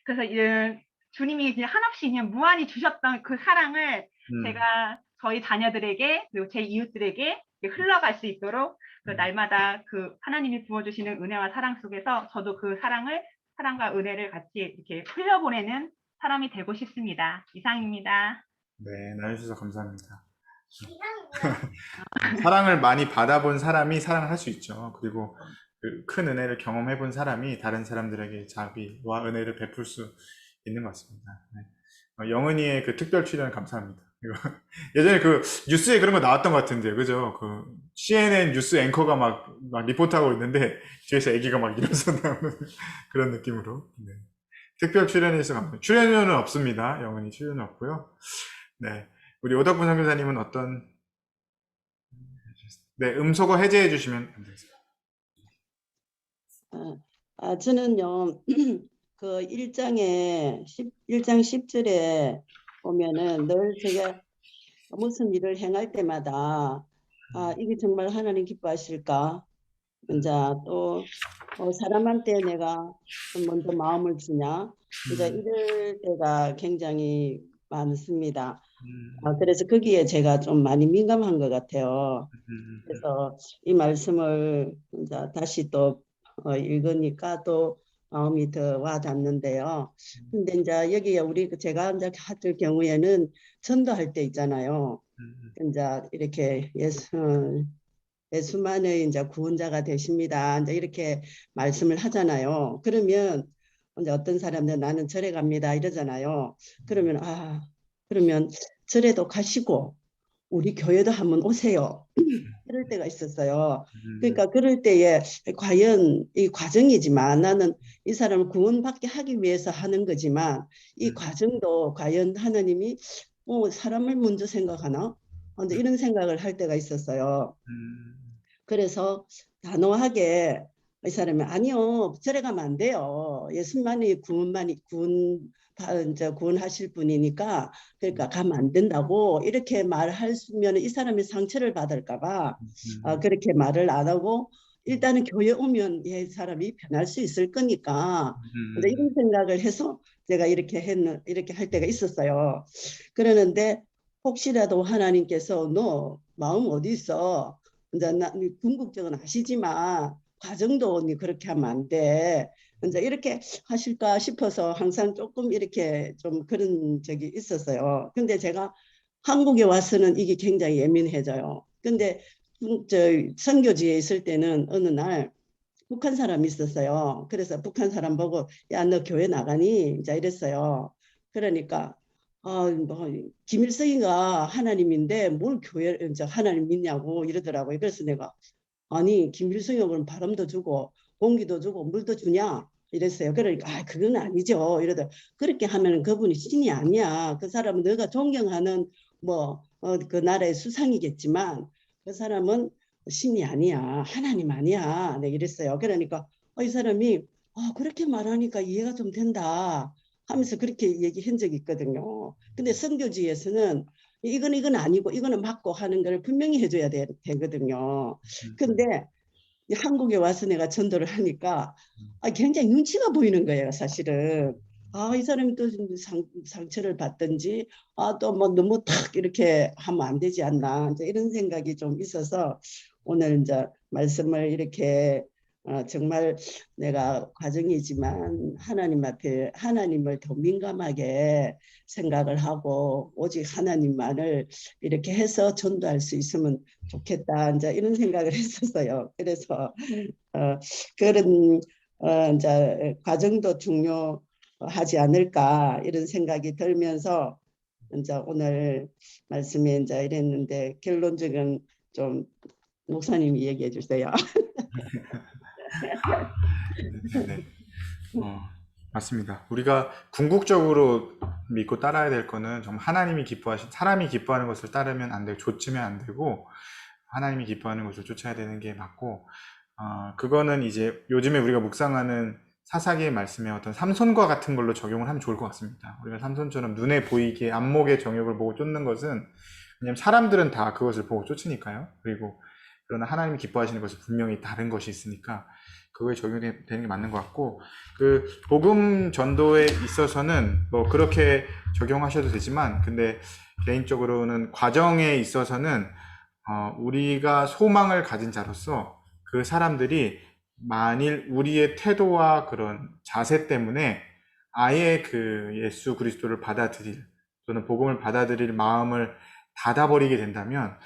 그래서 이제 주님이 그냥 한없이 그냥 무한히 주셨던 그 사랑을 제가 저희 자녀들에게 그리고 제 이웃들에게 흘러갈 수 있도록 그 날마다 그 하나님이 부어주시는 은혜와 사랑 속에서 저도 그 사랑과 은혜를 같이 이렇게 흘려보내는 사람이 되고 싶습니다. 이상입니다. 네, 나눠주셔서 감사합니다. 사랑을 많이 받아본 사람이 사랑을 할 수 있죠. 그리고 그 큰 은혜를 경험해본 사람이 다른 사람들에게 자비와 은혜를 베풀 수 있는 것 같습니다. 네. 영은이의 그 특별 출연 감사합니다. 예전에 그 뉴스에 그런 거 나왔던 것 같은데, 그죠? 그 CNN 뉴스 앵커가 막 리포트하고 있는데 뒤에서 애기가 막 일어서 나오는 그런 느낌으로. 네. 특별 출연해주셔서 감사합니다. 출연료는 없습니다. 영은이 출연은 없고요. 네. 우리 오덕분 선교사님은 어떤, 네, 음소거 해제해 주시면 감사하겠습니다. 저는요, 그 1장 10절에 보면은 늘 제가 무슨 일을 행할 때마다 이게 정말 하나님 기뻐하실까? 이제 또 사람한테 내가 먼저 마음을 주냐? 이제 이럴 때가 굉장히 많습니다. 그래서 거기에 제가 좀 많이 민감한 것 같아요. 그래서 이 말씀을 이제 다시 또 읽으니까 또 마음이 더 와닿는데요. 근데 이제 여기에 제가 이제 할 경우에는 전도할 때 있잖아요. 이제 이렇게 예수만의 이제 구원자가 되십니다. 이제 이렇게 말씀을 하잖아요. 그러면 이제 어떤 사람들 나는 절에 갑니다 이러잖아요. 그러면 절에도 가시고 우리 교회도 한번 오세요. 그럴 때가 있었어요. 그러니까 그럴 때에 과연 이 과정이지만 나는 이 사람을 구원받게 하기 위해서 하는 거지만 이 과정도 과연 하나님이 사람을 먼저 생각하나? 이제 이런 생각을 할 때가 있었어요. 그래서 단호하게 이 사람이 아니요 절에 가면 안 돼요. 예수만이 구원하실 분이니까 그러니까 가면 안 된다고 이렇게 말하면 이 사람이 상처를 받을까봐 그렇게 말을 안 하고 일단은 교회 오면 이 사람이 변할 수 있을 거니까 이런 생각을 해서 제가 이렇게 할 때가 있었어요. 그러는데 혹시라도 하나님께서 너 마음 어디 있어? 이제 궁극적은 아시지만 과정도 언니 그렇게 하면 안 돼. 이제 이렇게 하실까 싶어서 항상 조금 이렇게 좀 그런 적이 있었어요. 근데 제가 한국에 와서는 이게 굉장히 예민해져요. 근데 선교지에 있을 때는 어느 날 북한 사람이 있었어요. 그래서 북한 사람 보고 야, 너 교회 나가니? 이제 이랬어요. 그러니까 김일성이가 하나님인데 뭘 교회 이제 하나님 믿냐고 이러더라고요. 그래서 내가 아니 김일성이 그럼 바람도 주고 공기도 주고 물도 주냐 이랬어요. 그러니까 그건 아니죠 이러더 그렇게 하면 그분이 신이 아니야. 그 사람은 너가 존경하는 그 나라의 수상이겠지만 그 사람은 신이 아니야. 하나님 아니야. 네, 이랬어요. 그러니까 이 사람이 그렇게 말하니까 이해가 좀 된다 하면서 그렇게 얘기한 적이 있거든요. 근데 선교지에서는 이건 아니고 이거는 맞고 하는 걸 분명히 해줘야 되거든요. 근데 이 한국에 와서 내가 전도를 하니까 굉장히 눈치가 보이는 거예요, 사실은. 이 사람이 또 상처를 받든지, 또 뭐 너무 탁 이렇게 하면 안 되지 않나, 이제 이런 생각이 좀 있어서 오늘 이제 말씀을 이렇게 정말 내가 과정이지만 하나님 앞에 하나님을 더 민감하게 생각을 하고 오직 하나님만을 이렇게 해서 전도할 수 있으면 좋겠다, 이제 이런 생각을 했었어요. 그래서 그런 이제 과정도 중요하지 않을까 이런 생각이 들면서 이제 오늘 말씀에 이제 이랬는데 결론적인 좀 목사님이 얘기해 주세요. 네. 맞습니다. 우리가 궁극적으로 믿고 따라야 될 거는 정말 하나님이 기뻐하신, 사람이 기뻐하는 것을 따르면 안 되고, 좇으면 안 되고, 하나님이 기뻐하는 것을 쫓아야 되는 게 맞고, 그거는 이제 요즘에 우리가 묵상하는 사사기의 말씀에 어떤 삼손과 같은 걸로 적용을 하면 좋을 것 같습니다. 우리가 삼손처럼 눈에 보이게 안목의 정욕을 보고 쫓는 것은, 왜냐면 사람들은 다 그것을 보고 쫓으니까요. 그리고 그러나 하나님이 기뻐하시는 것은 분명히 다른 것이 있으니까 그거에 적용되는 게 맞는 것 같고, 그 복음 전도에 있어서는 뭐 그렇게 적용하셔도 되지만, 근데 개인적으로는 과정에 있어서는 우리가 소망을 가진 자로서 그 사람들이 만일 우리의 태도와 그런 자세 때문에 아예 그 예수 그리스도를 받아들일, 또는 복음을 받아들일 마음을 닫아버리게 된다면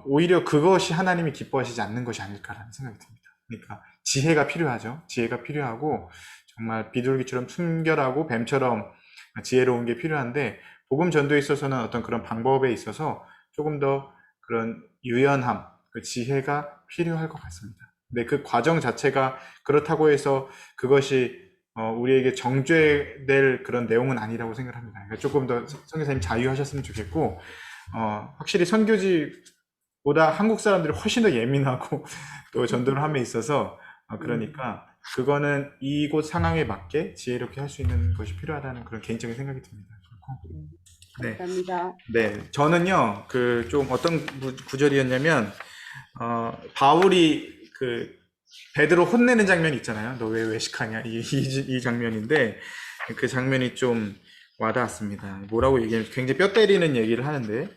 오히려 그것이 하나님이 기뻐하시지 않는 것이 아닐까라는 생각이 듭니다. 그러니까 지혜가 필요하죠. 지혜가 필요하고 정말 비둘기처럼 순결하고 뱀처럼 지혜로운 게 필요한데, 복음 전도에 있어서는 어떤 그런 방법에 있어서 조금 더 그런 유연함, 그 지혜가 필요할 것 같습니다. 근데 그 과정 자체가 그렇다고 해서 그것이 우리에게 정죄될 그런 내용은 아니라고 생각합니다. 그러니까 조금 더 선교사님 자유하셨으면 좋겠고, 확실히 선교지보다 한국 사람들이 훨씬 더 예민하고 또 전도를 함에 있어서 그러니까 그거는 이곳 상황에 맞게 지혜롭게 할 수 있는 것이 필요하다는 그런 개인적인 생각이 듭니다. 네. 감사합니다. 네, 저는요, 그 좀 어떤 구절이었냐면, 바울이 그 베드로 혼내는 장면이 있잖아요. 너 왜 외식하냐, 이 장면인데, 그 장면이 좀 와닿았습니다. 뭐라고 얘기하면 굉장히 뼈 때리는 얘기를 하는데,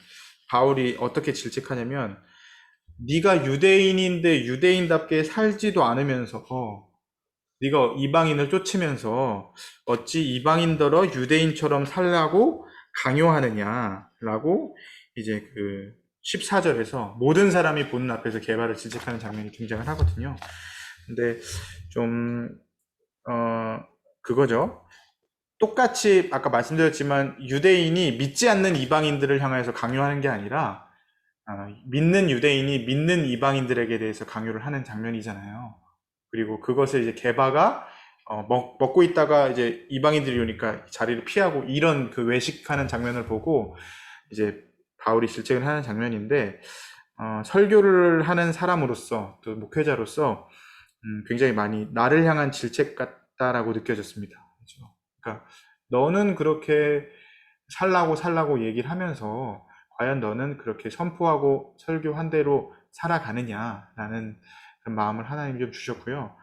바울이 어떻게 질책하냐면, 네가 유대인인데 유대인답게 살지도 않으면서 네가 이방인을 쫓으면서 어찌 이방인더러 유대인처럼 살라고 강요하느냐라고 이제 그 14절에서 모든 사람이 보는 앞에서 게바를 질책하는 장면이 등장을 하거든요. 근데 좀 그거죠. 똑같이 아까 말씀드렸지만 유대인이 믿지 않는 이방인들을 향해서 강요하는 게 아니라 믿는 유대인이 믿는 이방인들에게 대해서 강요를 하는 장면이잖아요. 그리고 그것을 이제 게바가 먹고 있다가 이제 이방인들이 오니까 자리를 피하고 이런 그 외식하는 장면을 보고 이제 바울이 질책을 하는 장면인데, 설교를 하는 사람으로서 또 목회자로서 굉장히 많이 나를 향한 질책 같다라고 느껴졌습니다. 그렇죠? 그러니까 너는 그렇게 살라고 얘기를 하면서 과연 너는 그렇게 선포하고 설교한 대로 살아가느냐라는 그런 마음을 하나님이 좀 주셨고요.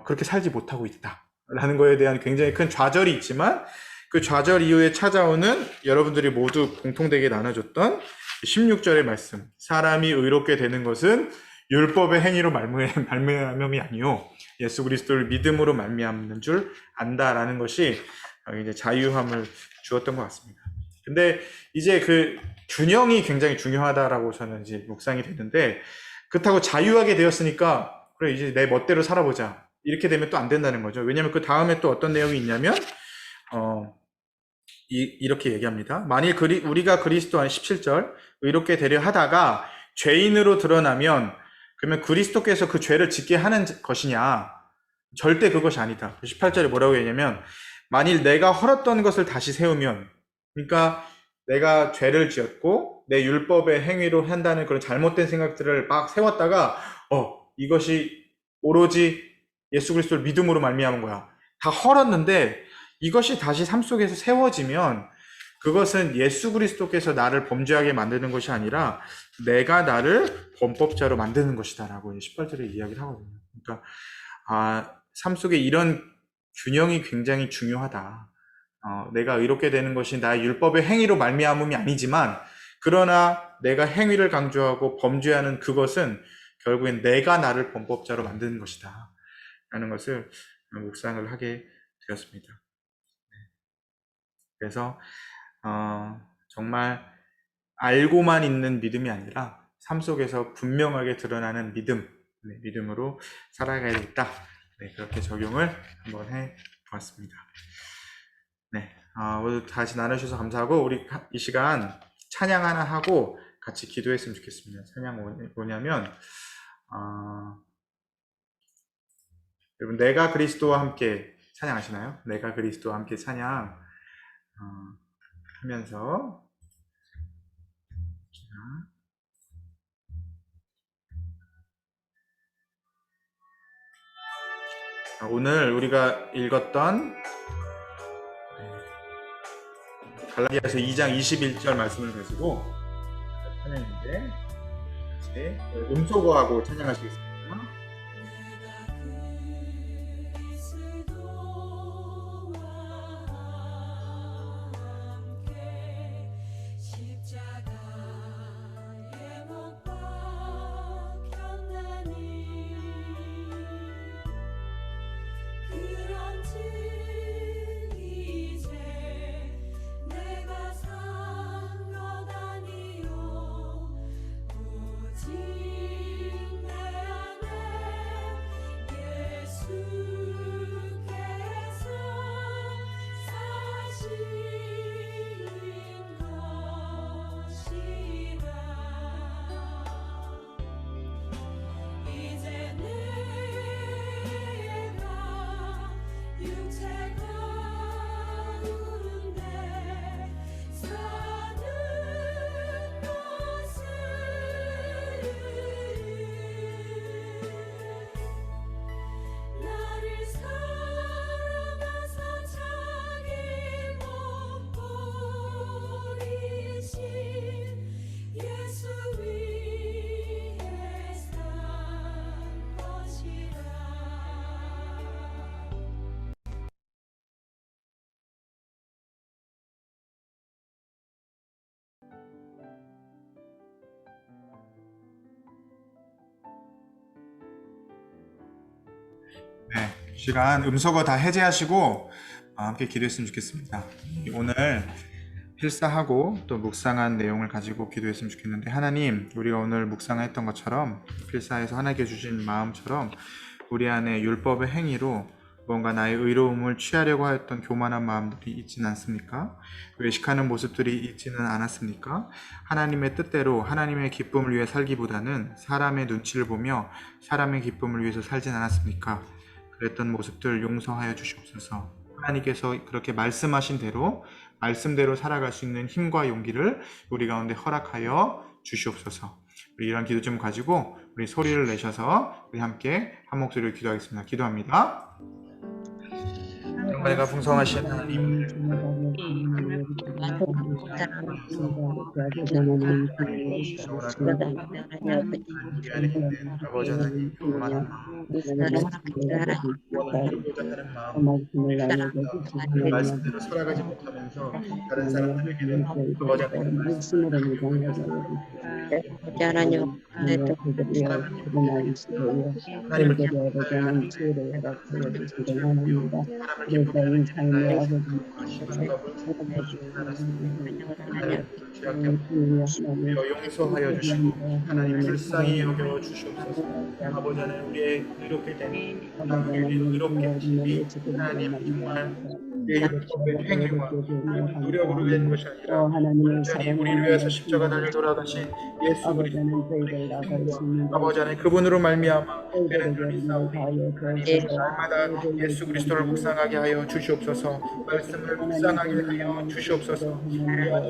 그렇게 살지 못하고 있다라는 거에 대한 굉장히 큰 좌절이 있지만, 그 좌절 이후에 찾아오는 여러분들이 모두 공통되게 나눠줬던 16절의 말씀, 사람이 의롭게 되는 것은 율법의 행위로 말미암음이 아니요 예수 그리스도를 믿음으로 말미암는 줄 안다라는 것이 이제 자유함을 주었던 것 같습니다. 근데 이제 그 균형이 굉장히 중요하다라고 저는 이제 묵상이 되는데, 그렇다고 자유하게 되었으니까 그래 이제 내 멋대로 살아보자 이렇게 되면 또 안 된다는 거죠. 왜냐하면 그 다음에 또 어떤 내용이 있냐면 이렇게 얘기합니다. 만일 우리가 그리스도 안 17절 의롭게 되려 하다가 죄인으로 드러나면 그러면 그리스도께서 그 죄를 짓게 하는 것이냐? 절대 그것이 아니다. 18절에 뭐라고 했냐면, 만일 내가 헐었던 것을 다시 세우면, 그러니까 내가 죄를 지었고 내 율법의 행위로 한다는 그런 잘못된 생각들을 막 세웠다가 이것이 오로지 예수 그리스도를 믿음으로 말미암은 거야. 다 헐었는데 이것이 다시 삶 속에서 세워지면 그것은 예수 그리스도께서 나를 범죄하게 만드는 것이 아니라 내가 나를 범법자로 만드는 것이다라고 18절에 이야기를 하거든요. 그러니까 삶 속에 이런 균형이 굉장히 중요하다. 내가 의롭게 되는 것이 나의 율법의 행위로 말미암음이 아니지만, 그러나 내가 행위를 강조하고 범죄하는 그것은 결국엔 내가 나를 범법자로 만드는 것이다 라는 것을 묵상을 하게 되었습니다. 그래서 정말 알고만 있는 믿음이 아니라 삶 속에서 분명하게 드러나는 믿음으로 살아가야겠다. 그렇게 적용을 한번 해보았습니다. 오늘 다시 나누셔서 감사하고, 우리 이 시간 찬양 하나 하고 같이 기도했으면 좋겠습니다. 찬양 뭐냐면, 여러분, 내가 그리스도와 함께 찬양하시나요? 내가 그리스도와 함께 찬양 하면서 오늘 우리가 읽었던 갈라디아서 2장 21절 말씀을 가지고 찬양인데, 같이 음소거하고 찬양하시겠습니다. 이 시간 음소거 다 해제하시고 함께 기도했으면 좋겠습니다. 오늘 필사하고 또 묵상한 내용을 가지고 기도했으면 좋겠는데, 하나님, 우리가 오늘 묵상했던 것처럼 필사에서 하나님께 주신 마음처럼 우리 안에 율법의 행위로 뭔가 나의 의로움을 취하려고 하였던 교만한 마음들이 있지는 않습니까? 외식하는 모습들이 있지는 않았습니까? 하나님의 뜻대로 하나님의 기쁨을 위해 살기보다는 사람의 눈치를 보며 사람의 기쁨을 위해서 살진 않았습니까? 그랬던 모습들 용서하여 주시옵소서. 하나님께서 그렇게 말씀하신 대로 말씀대로 살아갈 수 있는 힘과 용기를 우리 가운데 허락하여 주시옵소서. 우리 이런 기도 좀 가지고 우리 소리를 내셔서 우리 함께 한 목소리로 기도하겠습니다. 기도합니다. 영광과 풍성하신 하나님, 아버지 하나님, 교만한 마음, 말씀대로 살아가지 못하면서 다른 사람들에게는 아버지 하나님 용서하여 주시고 하나님 불쌍히 여겨 주시옵소서. 아버지 하나님, 우리의 의롭게 된 의롭게 하시니 하나님 정말 우리의 율법의 행위와 노력으로 된 것이 아니라 온전히 우리를 위해서 십자가 달려 돌아가신 예수 그리스도 아버지 하나님, 그분으로 말미암아 되는 줄이 싸우니 날마다 예수 그리스도를 묵상하게 하여 주시옵소서. 말씀을 묵상하게 하여 주시옵소서.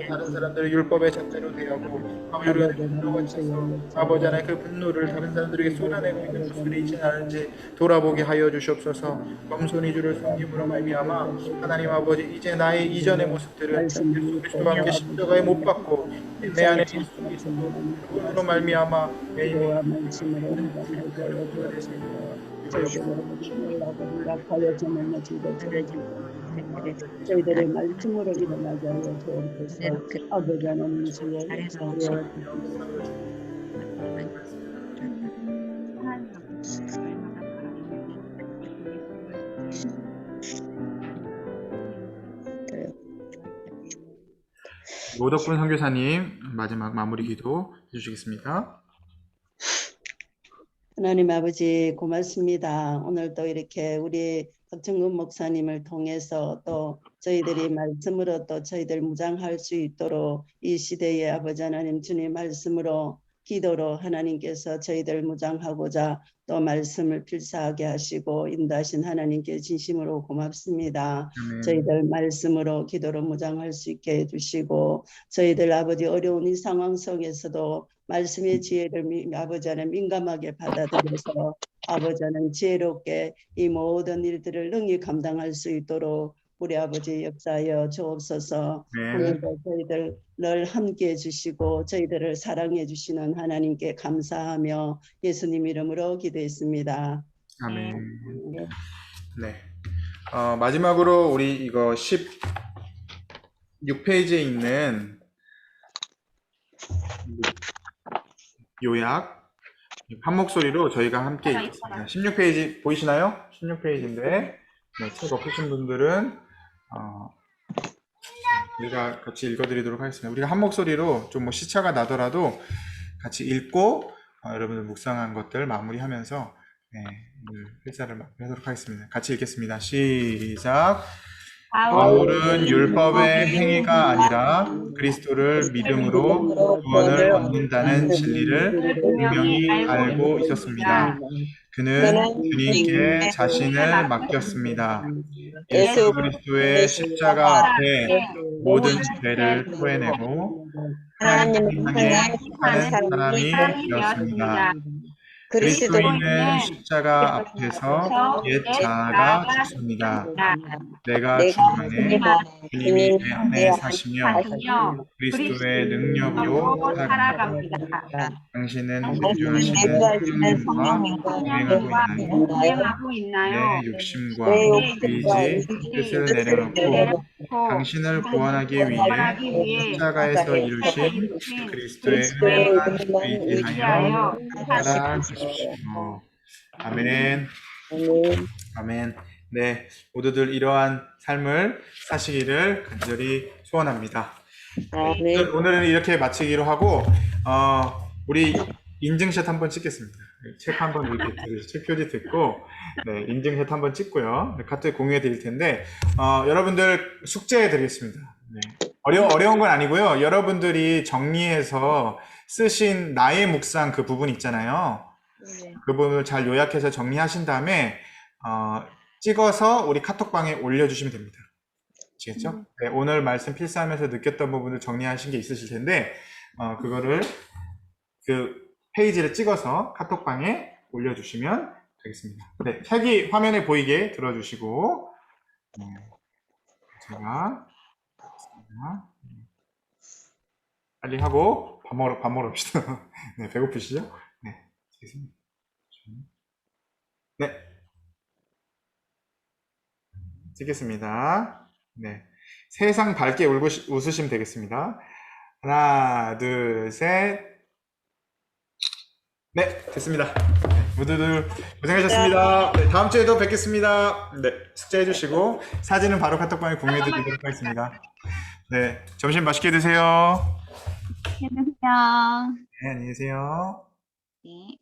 다른 사람들의 율법의 잣대로 대하고 바울은 분노가 차서 아버지 하나님 그 분노를 다른 사람들에게 쏟아내고 있는 모습을 잊지 않은지 돌아보게 하여 주시옵소서. 겸손히 주를 섬김으로 말미암아 하나님 아버지 이제 나의 이전의 모습들을 예수 그리스도와 함께 십자가에 못 박고 내 안에 예수 그리스도 그분으로 말미암아 매일매일 저희들의 말씀으로 일어나게 하여 주옵소서. 아버지 하나님 주여 노덕분 선교사님 마지막 마무리 기도 해주시겠습니다. 하나님 아버지 고맙습니다. 오늘도 이렇게 우리 박정근 목사님을 통해서 또 저희들이 말씀으로 또 저희들 무장할 수 있도록 이 시대에 아버지 하나님 주님 말씀으로 기도로 하나님께서 저희들 무장하고자 또 말씀을 필사하게 하시고 인도하신 하나님께 진심으로 고맙습니다. 저희들 말씀으로 기도로 무장할 수 있게 해주시고 저희들 아버지 어려운 이 상황 속에서도 말씀의 지혜를 아버지 하나님 민감하게 받아들여서 아버지 하나님 지혜롭게 이 모든 일들을 능히 감당할 수 있도록 우리 아버지 역사하여 주옵소서. 오늘도 저희들 늘 함께해 주시고 저희들을 사랑해 주시는 하나님께 감사하며 예수님 이름으로 기도했습니다. 아멘. 네. 마지막으로 우리 이거 16페이지에 있는 요약 한 목소리로 저희가 함께 읽겠습니다. 16페이지 보이시나요? 16페이지인데 네, 책 없으신 분들은 우리가 같이 읽어드리도록 하겠습니다. 우리가 한 목소리로 좀 뭐 시차가 나더라도 같이 읽고 여러분들 묵상한 것들 마무리하면서 네, 오늘 회사를 마무리하도록 하겠습니다. 같이 읽겠습니다. 시작. 바울은 율법의 행위가 아니라 그리스도를 믿음으로 구원을 얻는다는 진리를 분명히 알고 있었습니다. 그는 주님께 자신을 맡겼습니다. 예수 그리스도의 십자가 앞에 모든 죄를 토해내고 하나님 향해 사는 사람이 되었습니다. 그리스도인은 십자가 앞에서 옛 자아가 죽습니다. 내가 주님 안에 주님이 내 안에 사시며 그리스도의 능력으로 살아갑니다. 당신은 존재하시는 성령님과 동행하고 있나요? 내 육신과 의지, 뜻을 내려놓고 당신을 구원하기 위해 십자가에서 이루신 그리스도의 은혜만 의지하여 살아가십시오. 아멘. 아멘. 네, 모두들 이러한 삶을 사시기를 간절히 소원합니다. 오늘은 이렇게 마치기로 하고 우리 인증샷 한번 찍겠습니다. 책 한번 이렇게 책 표지 듣고 네, 인증샷 한번 찍고요. 카톡에 공유해 드릴 텐데 여러분들 숙제해 드리겠습니다. 네. 어려운 건 아니고요. 여러분들이 정리해서 쓰신 나의 묵상 그 부분 있잖아요. 그 부분을 잘 요약해서 정리하신 다음에 찍어서 우리 카톡방에 올려주시면 됩니다. 아시겠죠? 네, 오늘 말씀 필사하면서 느꼈던 부분을 정리하신 게 있으실 텐데 그거를 그 페이지를 찍어서 카톡방에 올려주시면 되겠습니다. 네, 책이 화면에 보이게 들어주시고 제가 빨리 하고 밥 먹으러 갑시다. 네, 배고프시죠? 네, 네, 찍겠습니다. 네, 세상 밝게 웃으시면 되겠습니다. 하나, 둘, 셋. 네, 됐습니다. 네, 모두들 고생하셨습니다. 네, 다음 주에도 뵙겠습니다. 네, 숙제해 주시고 사진은 바로 카톡방에 공유해 드리도록 하겠습니다. 네, 점심 맛있게 드세요. 안녕히 계세요. 네, 안녕히 계세요. 네.